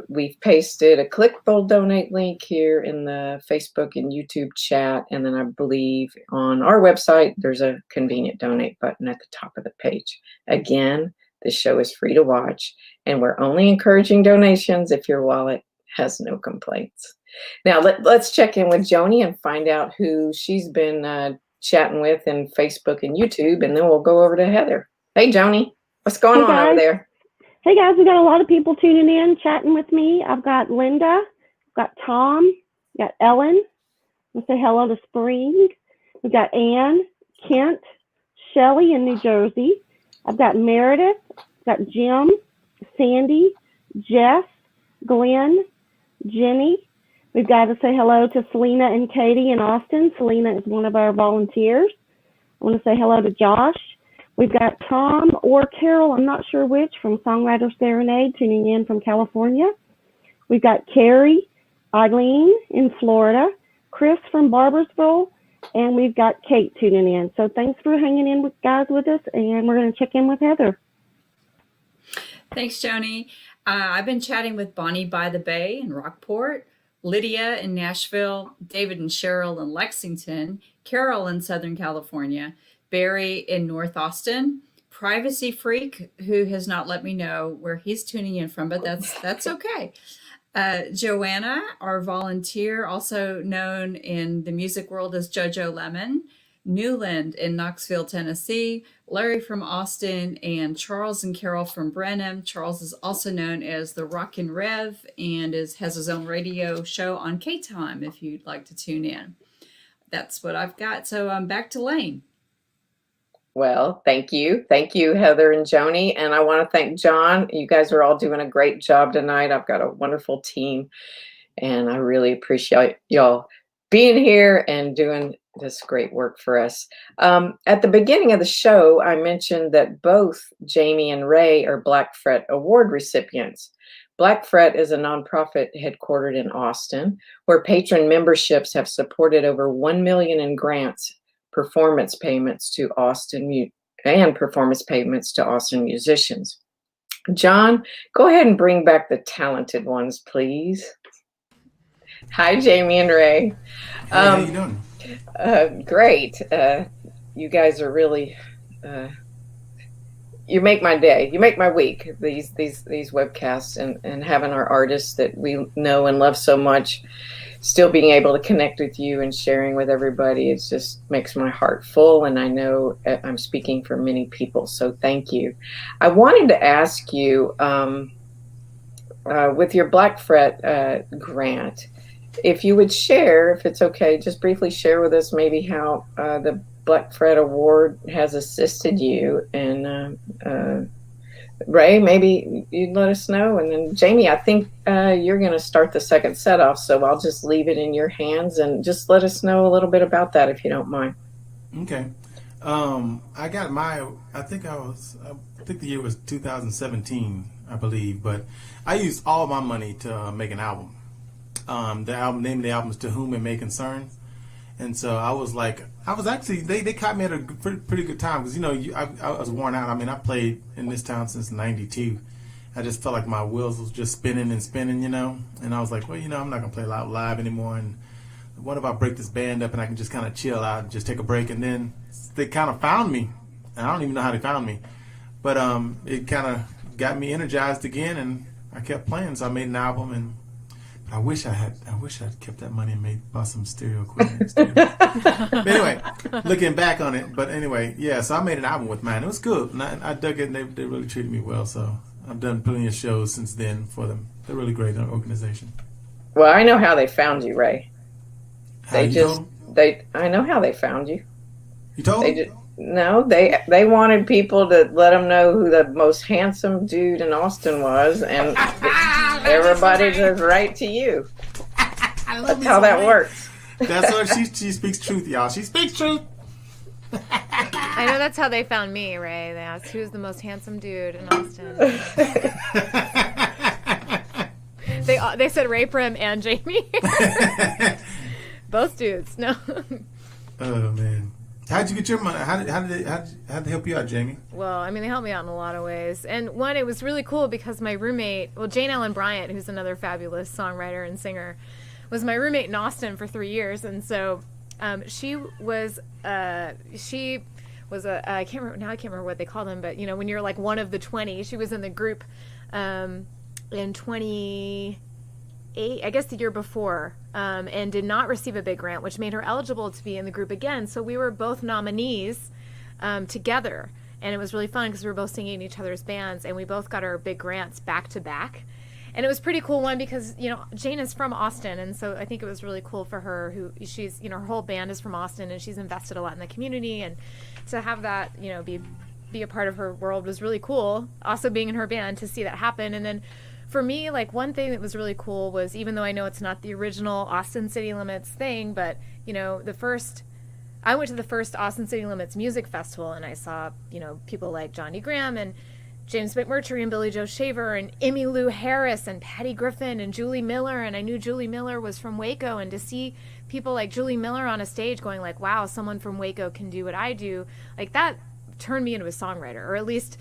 We've pasted a clickable donate link here in the Facebook and YouTube chat. And then I believe on our website, there's a convenient donate button at the top of the page. Again, this show is free to watch and we're only encouraging donations if your wallet has no complaints. Now let's check in with Joni and find out who she's been chatting with in Facebook and YouTube, and then we'll go over to Heather. Hey, Joni, what's going on over there? Hey guys, we got a lot of people tuning in, chatting with me. I've got Linda, I've got Tom, got Ellen. We'll say hello to Spring. We've got Ann, Kent, Shelly in New Jersey. I've got Meredith, I've got Jim, Sandy, Jess, Glenn, Jenny. We've got to say hello to Selena and Katie in Austin. Selena is one of our volunteers. I want to say hello to Josh. We've got Tom or Carol, I'm not sure which, from Songwriter Serenade, tuning in from California. We've got Carrie, Eileen in Florida, Chris from Barbersville, and we've got Kate tuning in. So thanks for hanging in with guys with us, and we're going to check in with Heather. Thanks, Joni. I've been chatting with Bonnie by the Bay in Rockport, Lydia in Nashville, David and Cheryl in Lexington, Carol in Southern California, Barry in North Austin, Privacy Freak, who has not let me know where he's tuning in from, but that's okay. Joanna, our volunteer, also known in the music world as JoJo Lemon, Newland in Knoxville, Tennessee, Larry from Austin, and Charles and Carol from Brenham. Charles is also known as the Rockin' Rev and has his own radio show on K-Time if you'd like to tune in. That's what I've got. So I'm back to Lane. Well, thank you. Thank you, Heather and Joni. And I want to thank John. You guys are all doing a great job tonight. I've got a wonderful team, and I really appreciate y'all being here and doing this great work for us. At the beginning of the show, I mentioned that both Jaimee and Ray are Black Fret Award recipients. Black Fret is a nonprofit headquartered in Austin, where patron memberships have supported over $1 million in grants, performance payments to Austin musicians. John, go ahead and bring back the talented ones, please. Hi, Jaimee and Ray. Hey, how you doing? Great. You guys are really, you make my day. You make my week. These webcasts and having our artists that we know and love so much, still being able to connect with you and sharing with everybody. It just makes my heart full. And I know I'm speaking for many people. So thank you. I wanted to ask you, with your Black Fret grant, if you would share, if it's okay, just briefly share with us maybe how the Black Fret Award has assisted you. And Ray, maybe you'd let us know. And then Jaimee, I think you're going to start the second set off, so I'll just leave it in your hands and just let us know a little bit about that if you don't mind. Okay. I got I think the year was 2017, I believe, but I used all my money to make an album. The name of the album is To Whom It May Concern. And so I was actually, they caught me at a pretty good time because, I was worn out. I mean, I played in this town since 92. I just felt like my wheels was just spinning and spinning, and I was like, well, I'm not going to play live anymore. And what if I break this band up and I can just kind of chill out and just take a break? And then they kind of found me. And I don't even know how they found me. But it kind of got me energized again, and I kept playing. So I made an album, and I wish I'd kept that money and bought some stereo equipment. But anyway, looking back on it, so I made an album with mine. It was good, and I dug it, and they really treated me well. So I've done plenty of shows since then for them. They're really great organization. Well, I know how they found you, Ray. I know how they found you. You told them? No, they wanted people to let them know who the most handsome dude in Austin was, and everybody goes right to you. That's how that works. That's what she speaks truth, y'all. She speaks truth. I know that's how they found me, Ray. They asked who's the most handsome dude in Austin. They said Ray Prim and Jaimee. Both dudes. No. Oh man. How'd you get your money? How did they help you out, Jaimee? Well, I mean, they helped me out in a lot of ways. And one, it was really cool because my roommate, Jane Ellen Bryant, who's another fabulous songwriter and singer, was my roommate in Austin for 3 years. And so she was I can't remember what they call them, but when you're like one of the 20, she was in the group in 2008, I guess the year before, and did not receive a big grant, which made her eligible to be in the group again. So we were both nominees together, and it was really fun because we were both singing in each other's bands, and we both got our big grants back to back. And it was pretty cool, one, because Jane is from Austin, and so I think it was really cool for her, who she's her whole band is from Austin, and she's invested a lot in the community, and to have that be a part of her world was really cool. Also being in her band, to see that happen. And then for me, like, one thing that was really cool was, even though I know it's not the original Austin City Limits thing, but I went to the first Austin City Limits Music Festival, and I saw people like Johnny Graham and James McMurtry and Billy Joe Shaver and Emmylou Harris and Patty Griffin and Julie Miller, and I knew Julie Miller was from Waco, and to see people like Julie Miller on a stage going like, wow, someone from Waco can do what I do, like, that turned me into a songwriter, or at least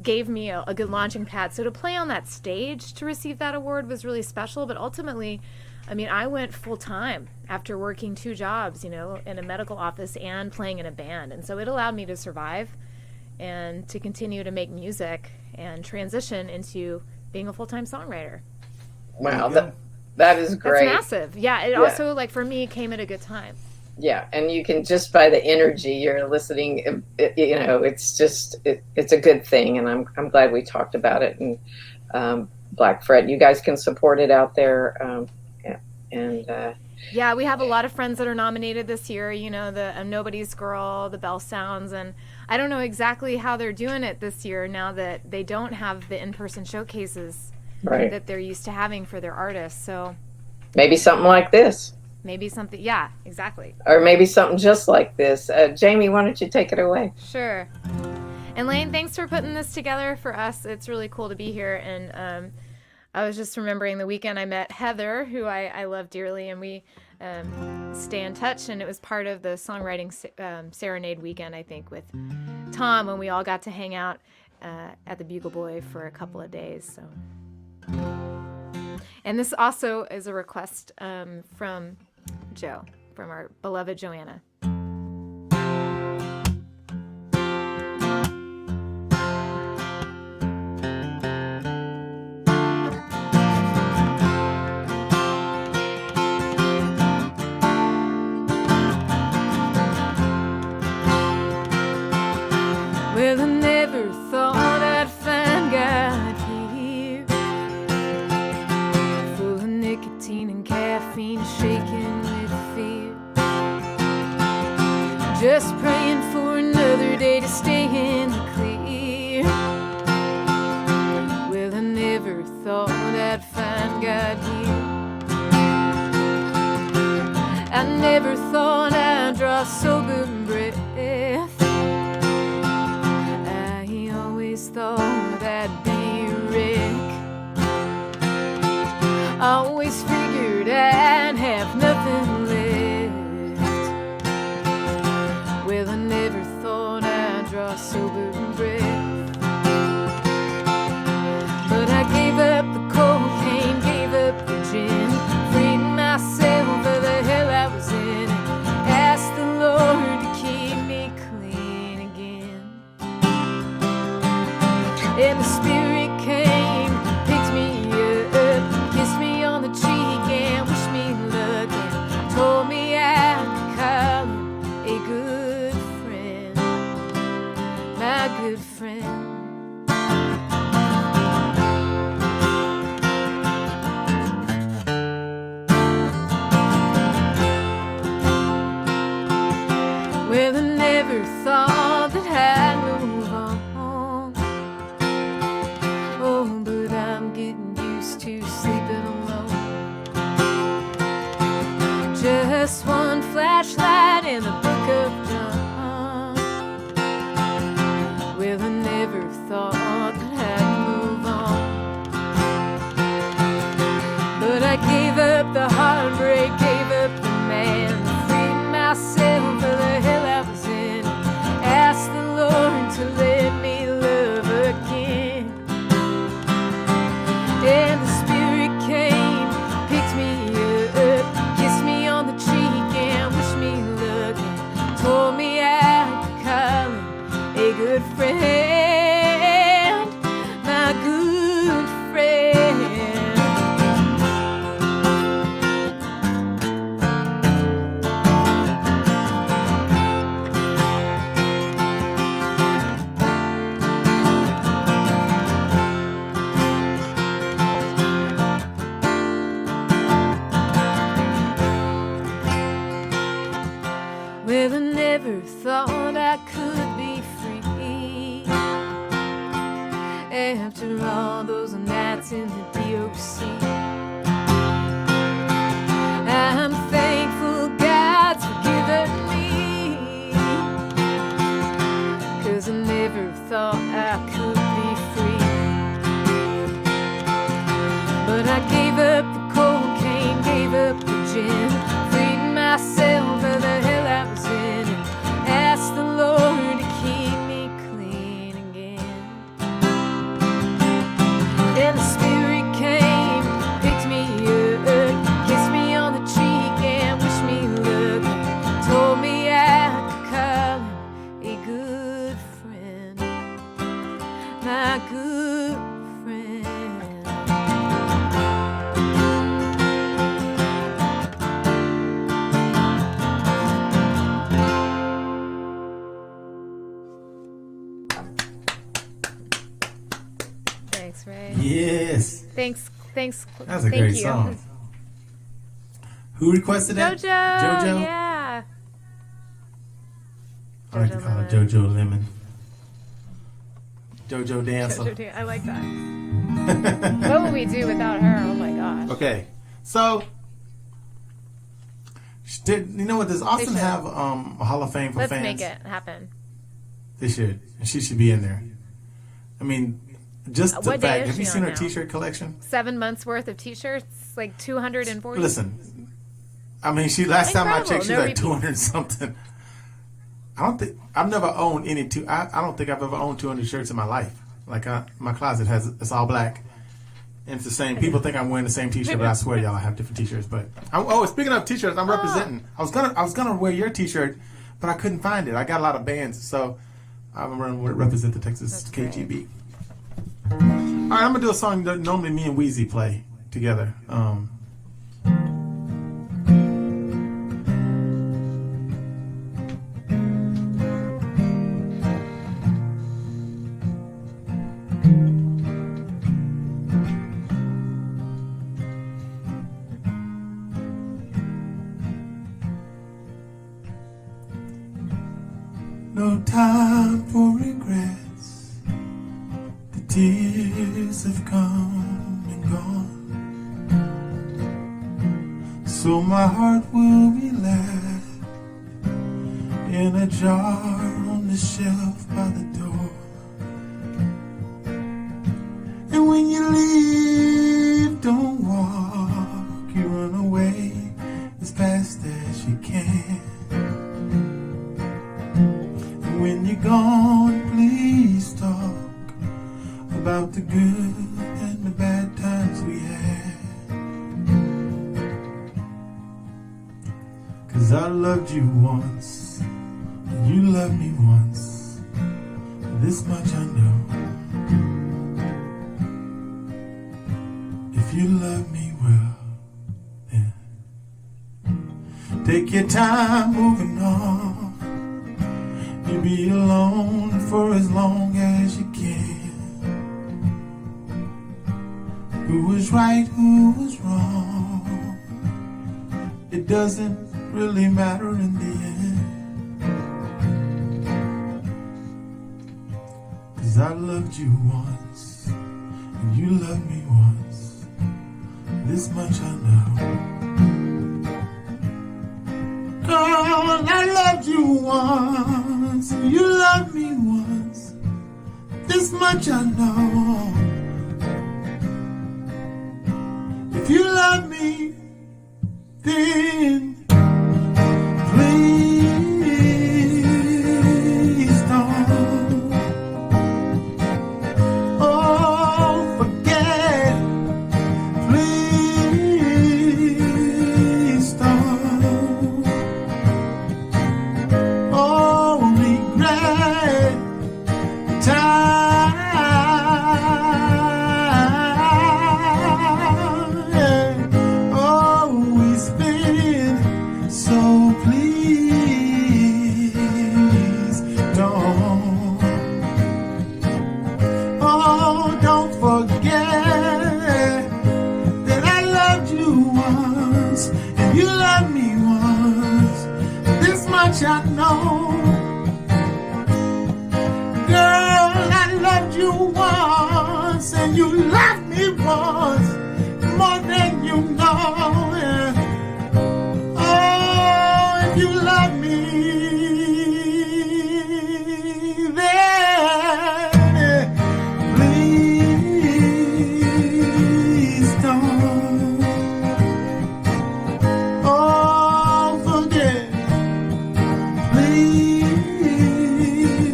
gave me a good launching pad. So to play on that stage to receive that award was really special. But ultimately, I mean, I went full time after working 2 jobs, in a medical office and playing in a band. And so it allowed me to survive and to continue to make music and transition into being a full-time songwriter. Wow, that is great. That's massive. Yeah, it also, like, for me, came at a good time. Yeah, and you can, just by the energy you're listening, it's just it's a good thing, and I'm glad we talked about it. And Black Fret, you guys can support it out there. Yeah, we have a lot of friends that are nominated this year. The Nobody's Girl, the Bell Sounds, and I don't know exactly how they're doing it this year now that they don't have the in-person showcases that they're used to having for their artists. So maybe something like this. maybe something. Yeah, exactly. Or maybe something just like this. Jaimee, why don't you take it away? Sure. And Lane, thanks for putting this together for us. It's really cool to be here. And I was just remembering the weekend I met Heather, who I love dearly, and we stay in touch. And it was part of the songwriting serenade weekend, I think, with Tom, when we all got to hang out at the Bugle Boy for a couple of days. So, and this also is a request from Joe, from our beloved Joanna. Well, I never thought I'd find God here, full of nicotine and caffeine, shaking with fear, just praying for another day to stay in the clear. Well, I never thought I'd find God here. I never thought I'd draw sober breath. Thought I'd be a wreck. I always figured I'd have nothing left. Well, I never thought I'd draw sober breath. But I gave up the cocaine, gave up the gin, freed myself of the hell I was in, and asked the Lord to keep me clean again. And the Spirit came, picked me up, kissed me on the cheek and wished me luck, and told me I could call him a good friend, my good friend. Well, I never thought that I'd move on. Oh, but I'm getting used to sleeping alone. Just one flashlight in the book of John. Well, I never thought that I'd move on. But I gave up the heartbreak, gave up the man, freed myself of the hell I was in, asked the Lord to let me love again. And the Spirit came, picked me up, kissed me on the cheek and wished me luck, and told me I could call him a good friend, my good friend. Well, I never thought I could be free after all those nights in the DOC. I'm thankful God's forgiven me, 'cause I never thought I could be free. But I gave up the cocaine, gave up the gin, freed myself of the hell I was in, and asked the Lord to keep me clean again. And the Spirit came, picked me up, kissed me on the cheek and wished me luck, and told me I could call him a good friend, my good friend. Thanks, Ray. Yes. Thanks. That was a Thank great you. song. Who requested that? JoJo. JoJo? Yeah. I like to call her JoJo Lemon. JoJo Dancer. I like that. What would we do without her? Oh my gosh. Okay, so You know what? Does Austin should. have a Hall of Fame for Let's fans? make it happen. They should. And she should be in there. I mean, just the What day fact. is Have you she seen on her now? T-shirt collection? 7 months worth of T-shirts, like 240. Listen, I mean, last time I checked, she's No like repeats. 200 something. I've never owned any I don't think I've ever owned 200 shirts in my life. Like my closet it's all black, and it's the same. People think I'm wearing the same T-shirt, but I swear, y'all, I have different T-shirts. But speaking of T-shirts, I'm representing. I was gonna wear your T-shirt, but I couldn't find it. I got a lot of bands, so I'm gonna represent the Texas KGB. All right, I'm gonna do a song that normally me and Wheezy play together. No time for regrets. The tears have come and gone. So my heart will be left in a jar on the shelf by the door. And when you leave, don't walk. You run away as fast as you can. When you're gone, please talk about the good and the bad times we had. 'Cause I loved you once, and you loved me once. This much I know. If you love me well, then take your time moving on. You'll be alone for as long as you can. Who was right, who was wrong? It doesn't really matter in the end. 'Cause I loved you once, and you loved me once. This much I know. Girl, I loved you once, and you loved me once. This much I know. If you love me, then please don't. Oh, forget. Please don't. Oh, regret time. Oh, we spend. So please don't. Oh, don't forget that I loved you once and you loved me once. This much I know. Girl, I loved you once and you loved me once. More than you know. Yeah. Oh, if you love me, then please don't. Oh, forget.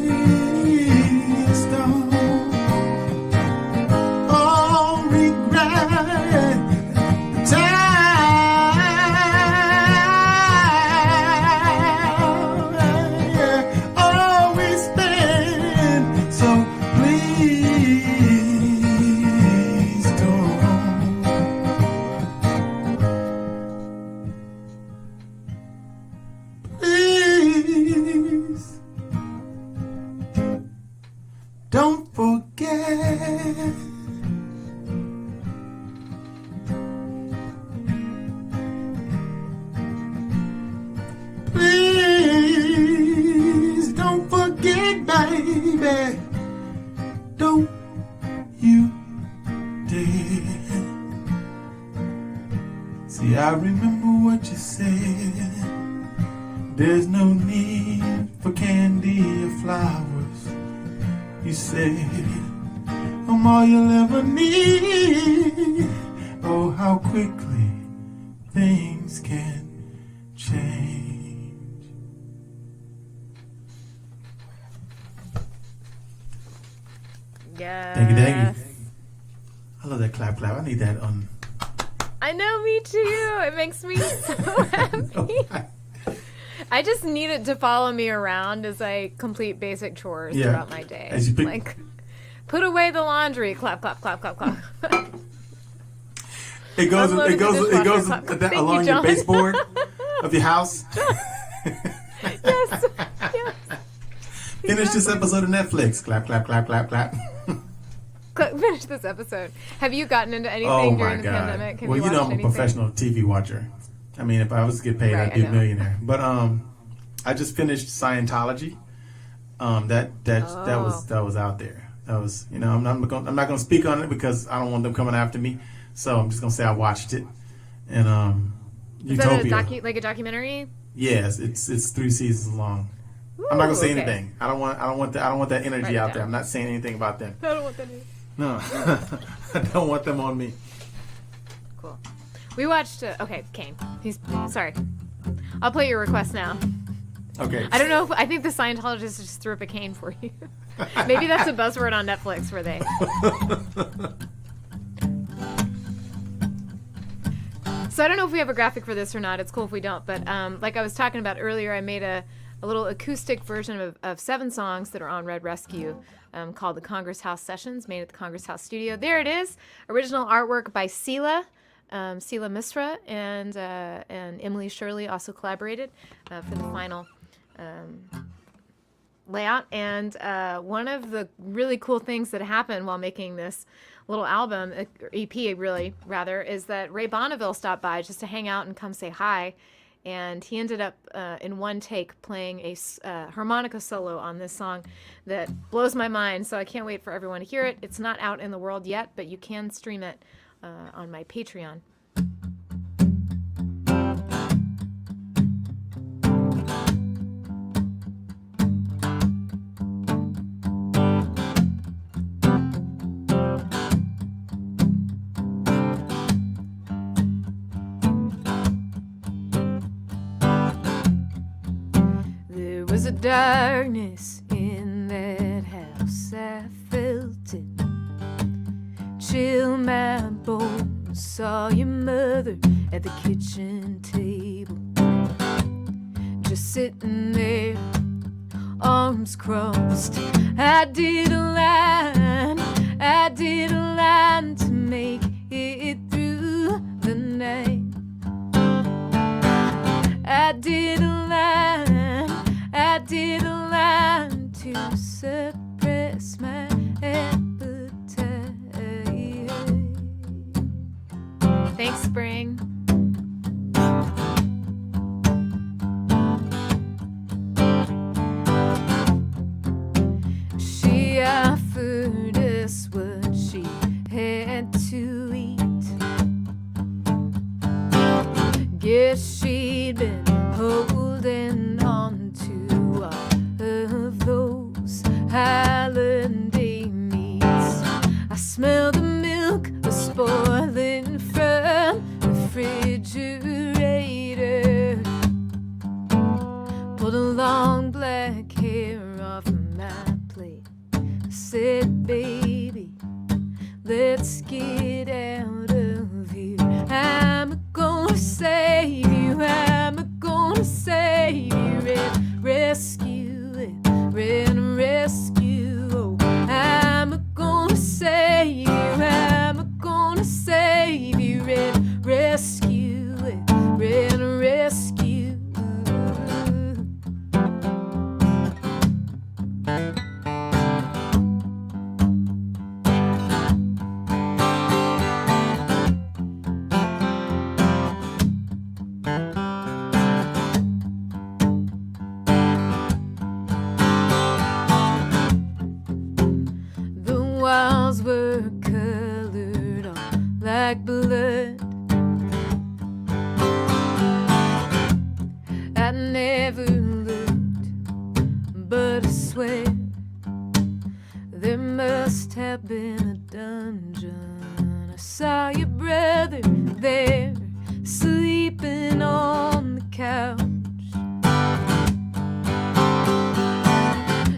Please don't. Oh, regret time. Always spend. So please don't. Please don't forget. Please don't forget, baby. Don't you dare. See, I remember what you said. There's no need for candy or flowers. You said I'm all you'll ever need. Oh, how quickly things can change. Yeah. Thank you. I love that clap. I need that on. I know, me too. It makes me so happy. I just need it to follow me around as I complete basic chores throughout my day. As you pick, like, put away the laundry. Clap, clap, clap, clap, clap. It goes clap. along your baseboard of your house. Yes. Finish this episode of Netflix. Clap, clap, clap, clap, clap. Finish this episode. Have you gotten into anything during the pandemic? Well, you know I'm a professional TV watcher. I mean, if I was to get paid, I'd be a millionaire. But I just finished Scientology. That was out there. That was, you know, I'm not going to speak on it because I don't want them coming after me. So I'm just going to say I watched it. And Utopia. Is that like a documentary? Yes, it's 3 seasons long. Ooh, I'm not gonna say anything. I don't want that energy out there. I'm not saying anything about them. I don't want that either. No, I don't want them on me. Cool. We watched. Okay, Kane. He's sorry. I'll play your request now. Okay. I don't know. I think the Scientologist just threw up a cane for you. Maybe that's a buzzword on Netflix where they. So I don't know if we have a graphic for this or not. It's cool if we don't. But like I was talking about earlier, I made a little acoustic version of 7 songs that are on Red Rescue called the Congress House Sessions, made at the Congress House Studio. There it is. Original artwork by Sela Misra, and Emily Shirley also collaborated for the final layout. And one of the really cool things that happened while making this little album, or EP really, rather, is that Ray Bonneville stopped by just to hang out and come say hi. And he ended up in one take playing a harmonica solo on this song that blows my mind. So I can't wait for everyone to hear it. It's not out in the world yet, but you can stream it on my Patreon. Darkness in that house, I felt it chill my bones. Saw your mother at the kitchen table, just sitting there, arms crossed. I did a line to make it through the night. I did a line to suppress my appetite. Thanks, Spring. She offered us what she had to eat. Guess she'd been holding on to all of those holiday meats. I smell the milk spoiling from the refrigerator. Pulled a long black hair off my plate. I said, baby, let's get out of here. I'm gonna save you. I'm gonna save you. Rescue it. Rescue. Oh, I'm gonna save you. I'm gonna save you. Rescue it. Rescue. Walls were colored on like blood. I never must have been a dungeon. I saw your brother there, sleeping on the couch.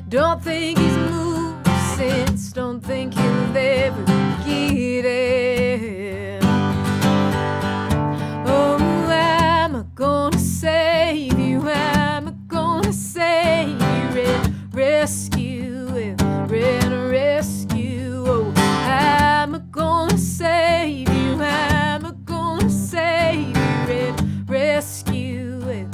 Don't think he's moved since, don't think he'll ever get it. Oh, I'm gonna save you, I'm gonna save you, rescue it, rescue. Oh, I'm gonna save you, I'm gonna save you, rescue it,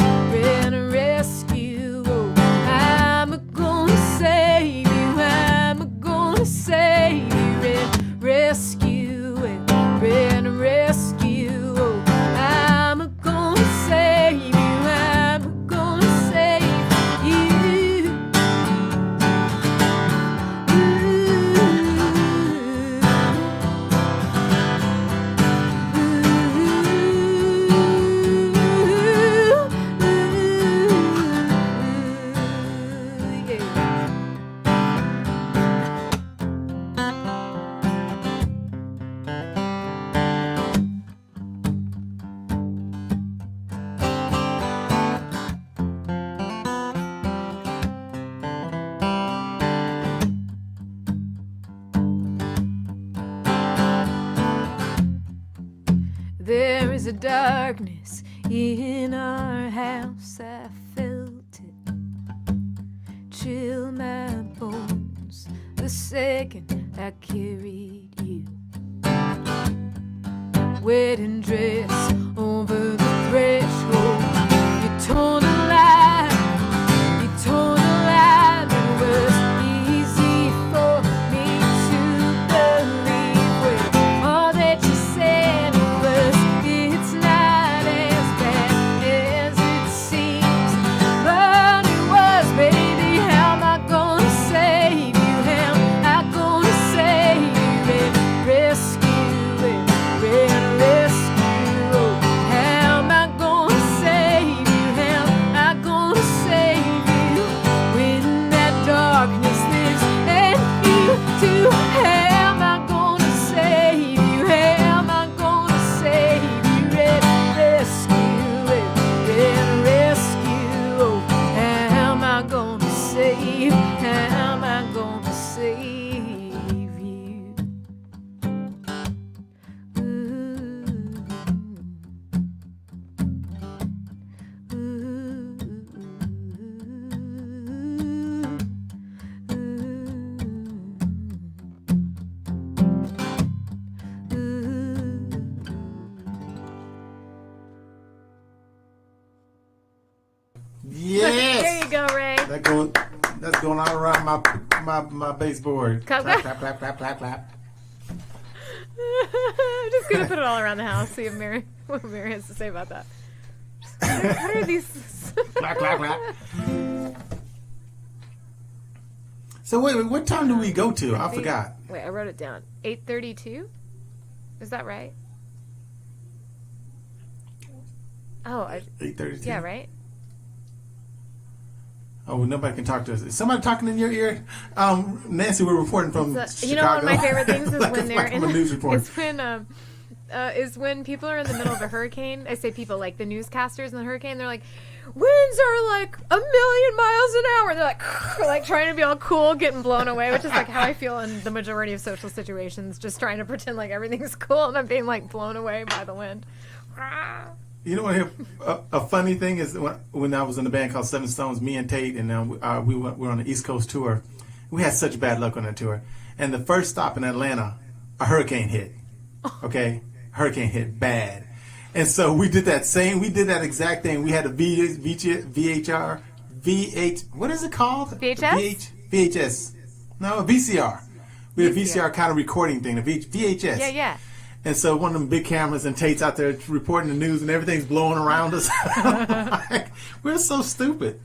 rescue. Oh, I'm gonna save you, I'm gonna save you, rescue it, rescue. Oh, I'm gonna save you, I'm gonna save you. There is a darkness in our house, I felt it chill my bones the second I carried you. Wedding dress over the threshold, you told a lie, you told a lie that was easy for me to believe. When all that you said was, it's not as bad as it seems, but it was, baby. How am I gonna save you? How am I gonna save you? Rescue it, rescue. How am I gonna save you? How am I gonna save you when that darkness lives in you too? How am I gonna save you? How am I gonna save you? Rescue it, rescue. How am I gonna save? How am I gonna save you? Yes. There you go, Ray. That's going all around my baseboard. Clap, Clap, clap. clap, clap, clap, clap, clap. I'm just gonna put it all around the house. See if Mary, what Mary has to say about that. What are these? Clap, clap, clap. So wait, what time do we go to? I forgot. Wait, I wrote it down. 8:32. Is that right? Oh, 8:32. yeah, right. Oh, well, nobody can talk to us. Is somebody talking in your ear? Nancy, we're reporting from So, Chicago. you know, one of my favorite things is when they're like in a news report. is when people are in the middle of a hurricane. I say people, like the newscasters in the hurricane. They're like, winds are like 1,000,000 miles an hour. They're like trying to be all cool, getting blown away, which is like how I feel in the majority of social situations. Just trying to pretend like everything's cool, and I'm being like blown away by the wind. You know what? A funny thing is when I was in the band called Seven Stones, me and Tate, and we were on the East Coast tour. We had such bad luck on that tour. And the first stop in Atlanta, a hurricane hit. Okay, hurricane hit bad. And so we did that exact thing. We had a VHR, what is it called? VHS? VHS. No, a VCR. We had a VCR kind of recording thing, a VHS. Yeah. And so one of them big cameras, and Tate's out there reporting the news, and everything's blowing around us. Like, we're so stupid.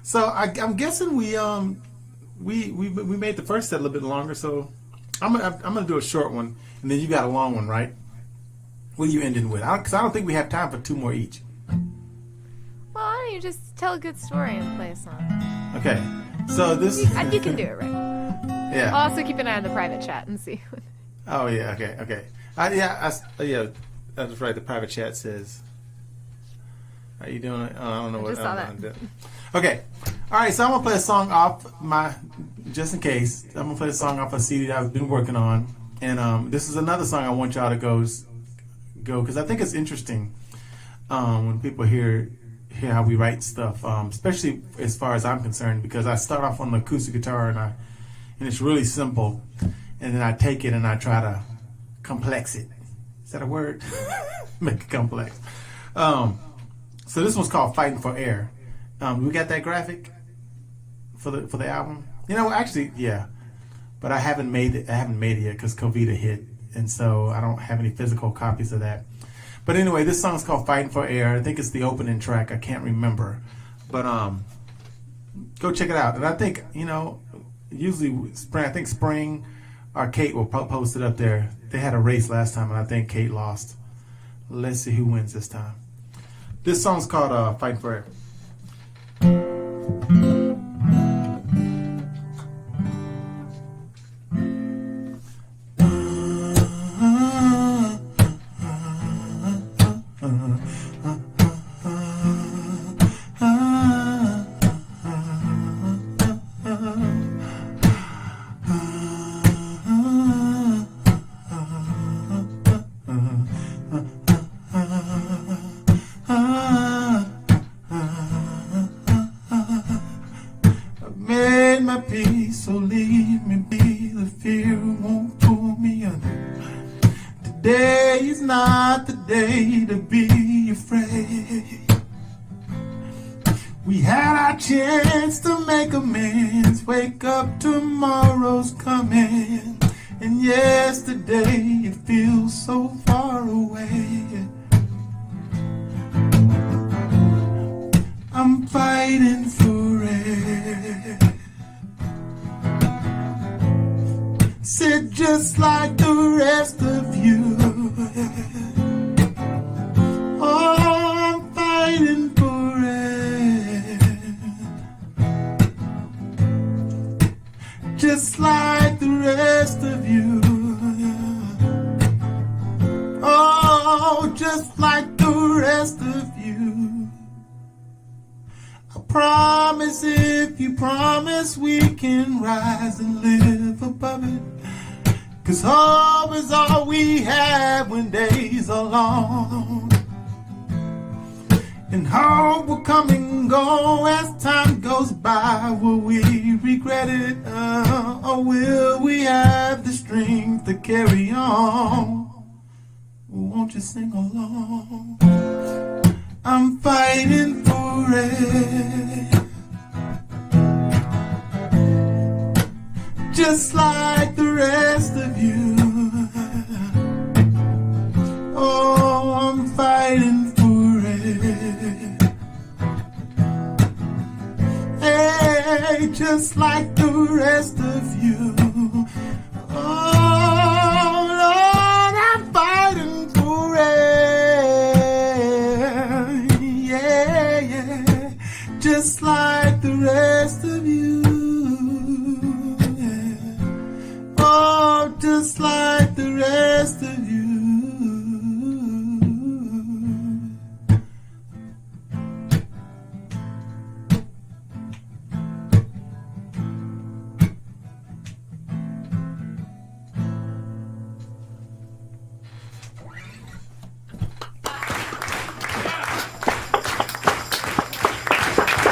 So I'm guessing we made the first set a little bit longer. So I'm gonna do a short one, and then you got a long one, right? What are you ending with? Because I don't think we have time for 2 more each. Well, why don't you just tell a good story and play a song? Okay. So this. You can do it, right? Yeah. I'll also keep an eye on the private chat and see. Oh yeah. Okay. That's right. The private chat says. Are you doing it? Oh, I don't know what. Just saw that. Okay. All right. So I'm gonna play a song off just in case. I'm gonna play a song off a CD that I've been working on, and this is another song I want y'all to go because I think it's interesting when people hear how we write stuff, especially as far as I'm concerned, because I start off on the acoustic guitar and it's really simple, and then I take it and I try to complex it. Is that a word? Make it complex. So this one's called "Fighting for Air." We got that graphic for the album. You know, actually, yeah, but I haven't made it. I haven't made it yet because COVID hit, and so I don't have any physical copies of that. But anyway, this song's called "Fighting for Air." I think it's the opening track. I can't remember, but go check it out. And I think usually spring. I think Spring or Kate will post it up there. They had a race last time, and I think Kate lost. Let's see who wins this time. This song's called "Fighting for Air." So leave me be, the fear won't pull me under. Today is not the day to be afraid. We had our chance to make amends. Wake up, tomorrow's coming. And yesterday it feels so far away. I'm fighting for air. Said just like the rest of you. Oh, I'm fighting for it. Just like the rest of you. Oh, just like the rest of you. I promise, if you promise, we can rise and live above it. 'Cause hope is all we have when days are long. And hope will come and go as time goes by. Will we regret it? Or will we have the strength to carry on? Won't you sing along? I'm fighting for it. Just like the rest of you. Oh, I'm fighting for it. Hey, just like the rest of you. Oh, Lord, I'm fighting for it. Yeah. Just like the rest of you. Oh, just like the rest of you.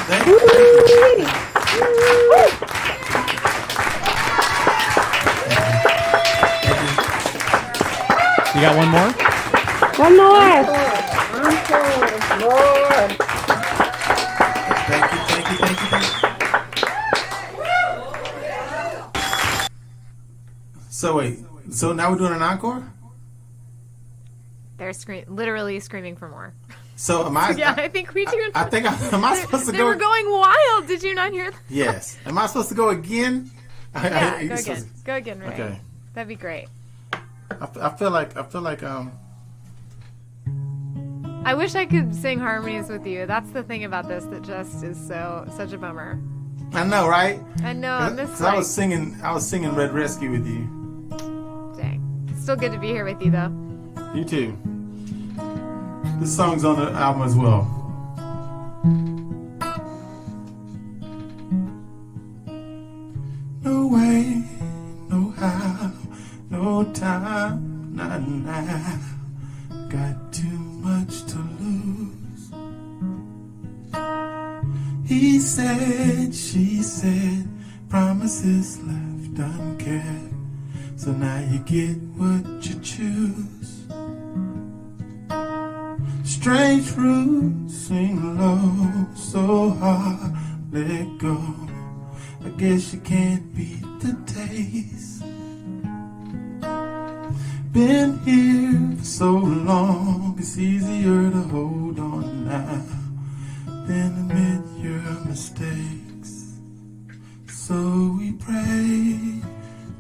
Thank you. You got one more? One more. More. Thank you. So wait, so now we're doing an encore? They're literally screaming for more. So am I? Yeah, I think we do. I think am I supposed to They go? were going wild. Did you not hear that? Yes. Am I supposed to go again? Yeah, go again. Go again, Ray. Okay. That'd be great. I feel like I wish I could sing harmonies with you. That's the thing about this that just is such a bummer. I know, right? I know. I miss 'Cause I was singing Red Rescue with you. Dang. Still good to be here with you, though. You too. This song's on the album as well. No way, no how, no time, not now. Got too much to lose. He said, she said, promises left unkept. So now you get what you choose. Strange fruit, swing low, so hard, let go. I guess you can't beat the taste. Been here for so long, it's easier to hold on now than admit your mistakes. So we pray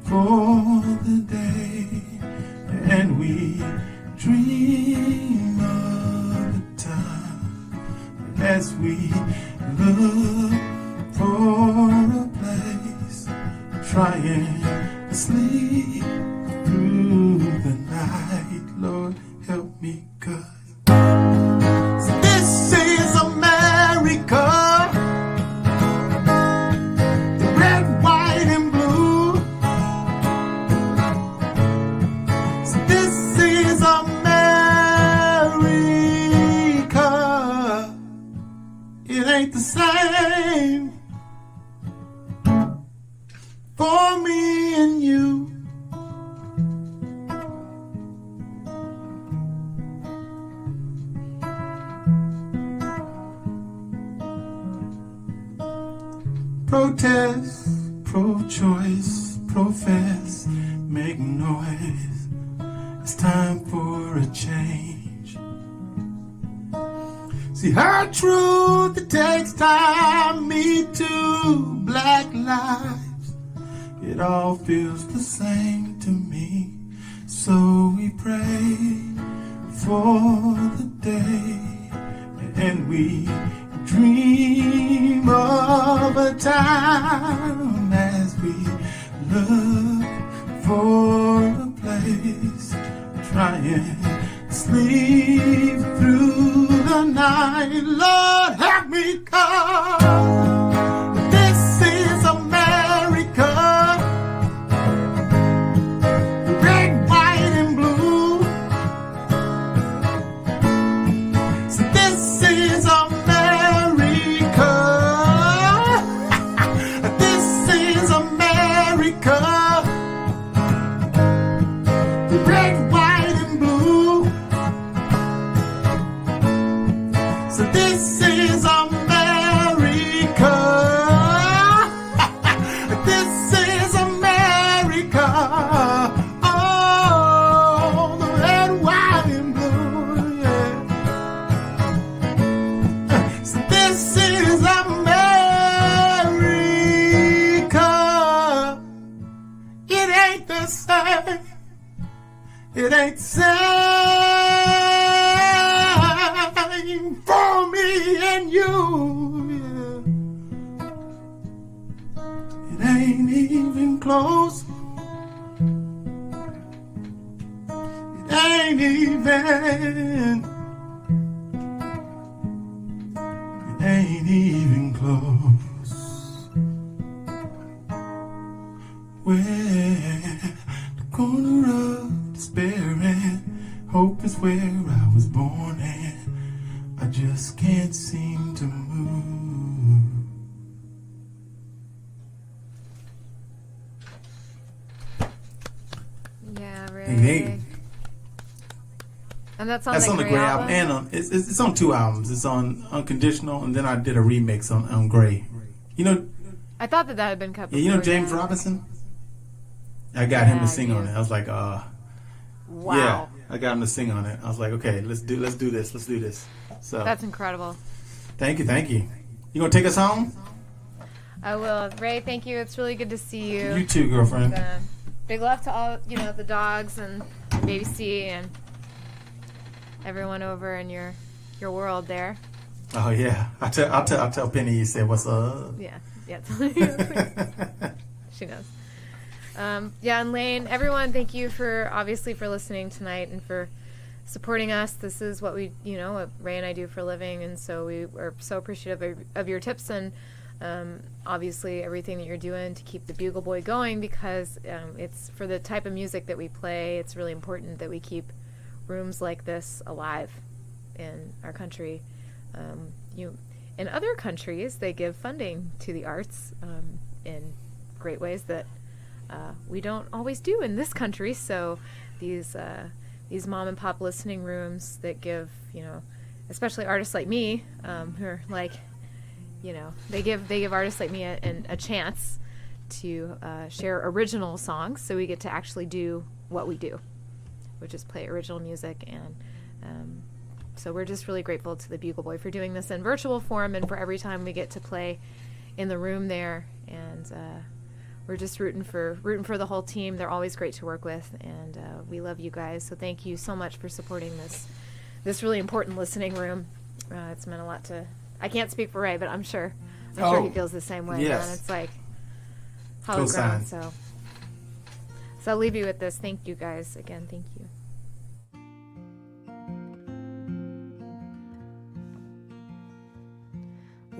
for the day, and we dream of a time as we look for a place, trying to sleep through the night. Lord, help me, God. So this is America, the red, white, and blue. So this is America. It ain't the same for me and you. Protest, pro-choice, profess, make noise. It's time for a change. See, her truth, it takes time. Me too, Black lives. It all feels the same to me. So we pray for the day, and we dream of a time as we look for a place, trying to sleep through the night. Lord, help me, God. This is America, red, white, and blue. So this is America. This is America, the red, white, and blue. So this is America. This is America. Oh, the red, white, and blue, yeah. So this is America. It ain't the same. It ain't the same for me and you. Yeah. It ain't even close. It ain't even. It ain't even close. Where the corner of despair and hope is where I was born, and I just can't seem to move. Yeah, Hey, really. hey. And that's on That's the on the Gray Gray album, and it's on two albums. It's on Unconditional, and then I did a remix on Gray. You know, I thought that had been cut yeah, you know before, James yeah. Robinson. I got him Yeah, to sing on yeah. it. I was like, Wow. yeah, I got him to sing on it. I was like, okay, let's do this. So That's incredible. thank you. You gonna take us home? I will. Ray, thank you. It's really good to see you. You too, girlfriend. Big love to all, the dogs and Baby C and everyone over in your world there. Oh yeah, I'll tell Penny you said what's up. Yeah. Yeah. She knows. Yeah, and Lane, everyone, thank you for listening tonight and for supporting us. This is what what Ray and I do for a living, and so we are so appreciative of your tips and obviously everything that you're doing to keep the Bugle Boy going, because it's for the type of music that we play. It's really important that we keep rooms like this alive in our country. In other countries, they give funding to the arts in great ways that we don't always do in this country. So these mom and pop listening rooms that give, especially artists like me, who are like, they give artists like me a chance to share original songs, so we get to actually do what we do, which is play original music. And so we're just really grateful to the Bugle Boy for doing this in virtual form and for every time we get to play in the room there. And we're just rooting for the whole team. They're always great to work with, and we love you guys. So thank you so much for supporting this really important listening room. It's meant a lot to. I can't speak for Ray, but I'm sure he feels the same way. Yes. Man. It's like hollow ground. So I'll leave you with this. Thank you guys again. Thank you.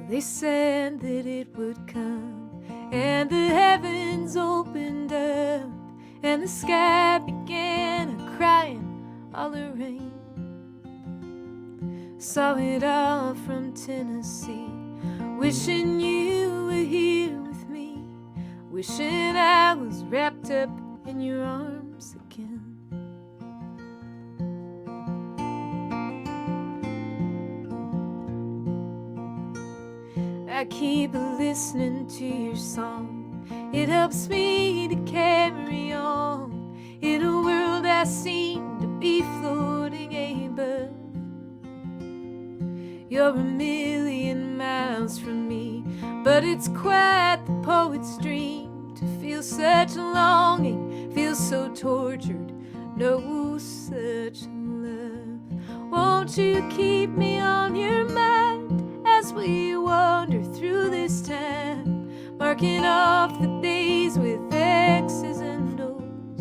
They said that it would come, and the heavens opened up, and the sky began a-crying all the rain. Saw it all from Tennessee, wishing you were here with me, wishing I was wrapped up in your arms again. I keep listening to your song. It helps me to carry on in a world I seem to be floating above. You're a million miles from me, but it's quite the poet's dream to feel such longing, feel so tortured, know such love. Won't you keep me on your mind as we wander through this time, marking off the days with X's and O's?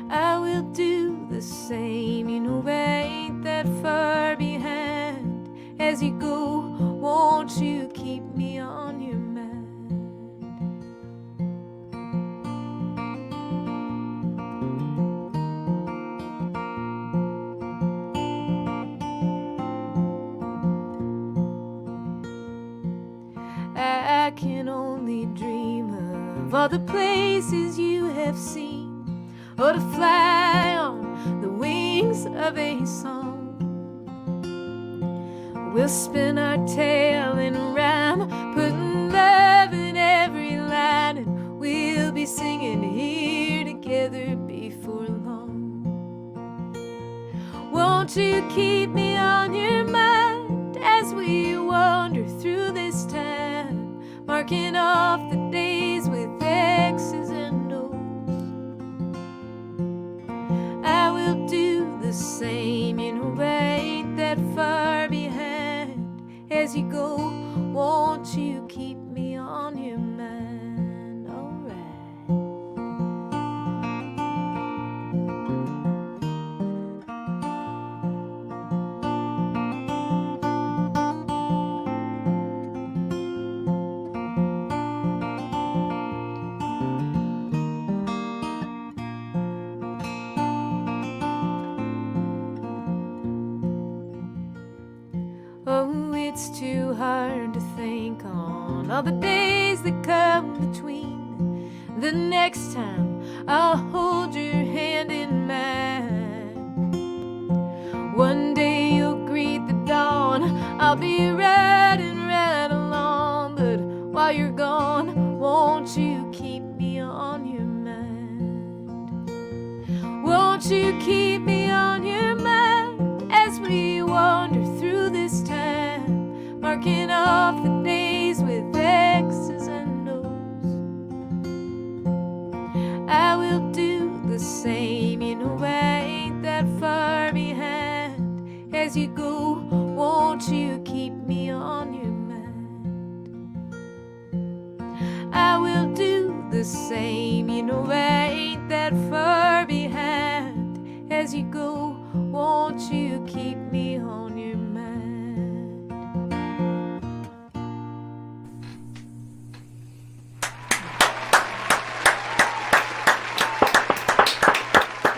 I will do the same, I ain't that far behind. As you go, won't you keep me on your mind? I can only dream of all the places you have seen, or to fly on the wings of a song. We'll spin our tale in rhyme, putting love in every line, and we'll be singing here together before long. Won't you keep me on your mind as we wander through this time, marking off the days with X's and O's? I will do the same, I ain't that far behind. As you go, won't you keep me on your mind? Alright. Oh, it's too hard to think on all the days that come between the next time I'll hold your hand in mine. One day you'll greet the dawn, I'll be riding right along, but while you're gone, won't you keep me on your mind? Won't you keep me on your mind as we wander through this time, marking off the days with X's and O's? I will do the same, I ain't that far behind. As you go, won't you keep me on your mind? as you go, won't you keep me on your mind?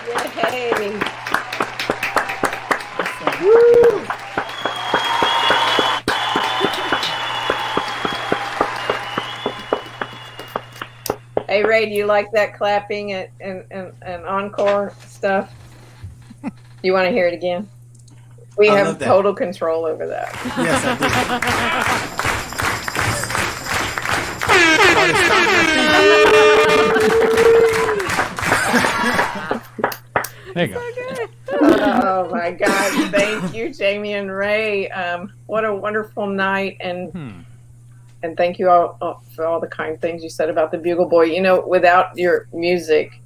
Yay! Woo! Hey Ray, do you like that clapping and encore stuff? You want to hear it again? We I have love that. total control over that. Yes, I do. There you go. Oh my God! Thank you, Jaimee and Ray. What a wonderful night, and thank you all for all the kind things you said about the Bugle Boy. You know, without your music,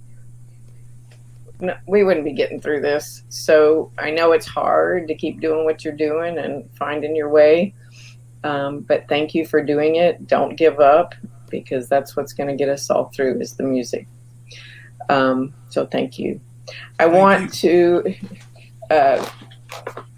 we wouldn't be getting through this. So I know it's hard to keep doing what you're doing and finding your way. But thank you for doing it. Don't give up, because that's what's going to get us all through is the music. So thank you. I want to, at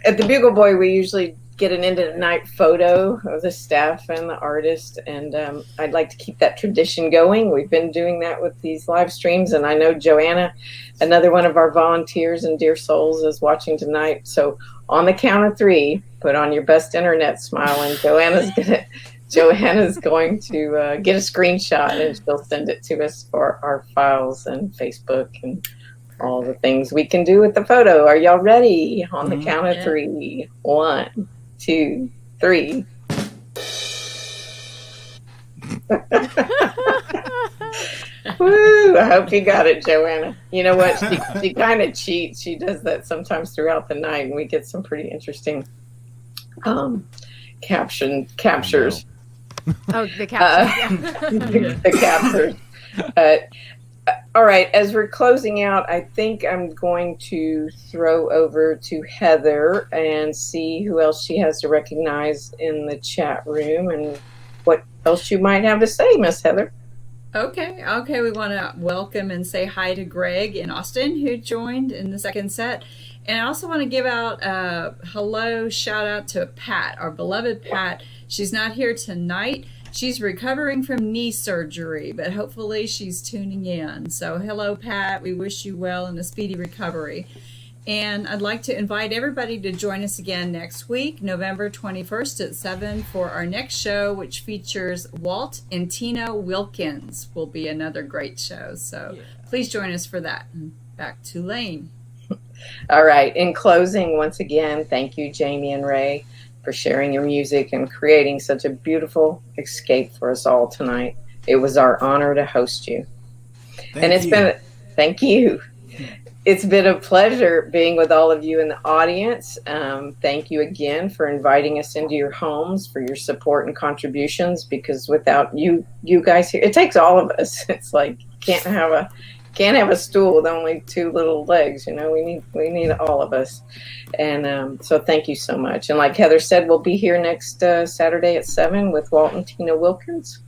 the Bugle Boy, we usually get an end of the night photo of the staff and the artist, and I'd like to keep that tradition going. We've been doing that with these live streams, and I know Joanna, another one of our volunteers and dear souls, is watching tonight. So on the count of 3, put on your best internet smile, and Joanna's going to get a screenshot, and she'll send it to us for our files and Facebook and all the things we can do with the photo. Are y'all ready? On the count of 3. 1, 2, 3. Woo! I hope you got it, Joanna. You know what? She kind of cheats. She does that sometimes throughout the night, and we get some pretty interesting captures. Oh, the captions. The captures. All right, as we're closing out, I think I'm going to throw over to Heather and see who else she has to recognize in the chat room and what else you might have to say, Miss Heather. Okay. We want to welcome and say hi to Greg in Austin, who joined in the second set. And I also want to give out a hello, shout out to Pat, our beloved Pat. She's not here tonight. She's recovering from knee surgery, but hopefully she's tuning in. So hello, Pat. We wish you well and a speedy recovery. And I'd like to invite everybody to join us again next week, November 21st at 7 for our next show, which features Walt and Tina Wilkins. Will be another great show. So please join us for that. And back to Lane. All right. In closing, once again, thank you, Jaimee and Ray, for sharing your music and creating such a beautiful escape for us all tonight. It was our honor to host you. Thank you. It's been a pleasure being with all of you in the audience. Thank you again for inviting us into your homes, for your support and contributions, because without you guys here, it takes all of us. It's like can't have a stool with only 2 little legs. You know, we need all of us. And so thank you so much. And like Heather said, we'll be here next Saturday at 7 with Walt and Tina Wilkins.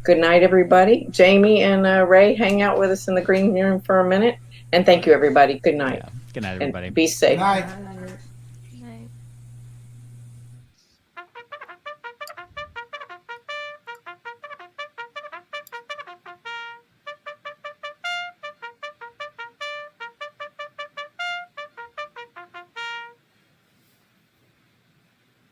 Good night, everybody. Jaimee and Ray, hang out with us in the green room for a minute. And thank you, everybody. Good night. Good night, everybody. And be safe. Good night.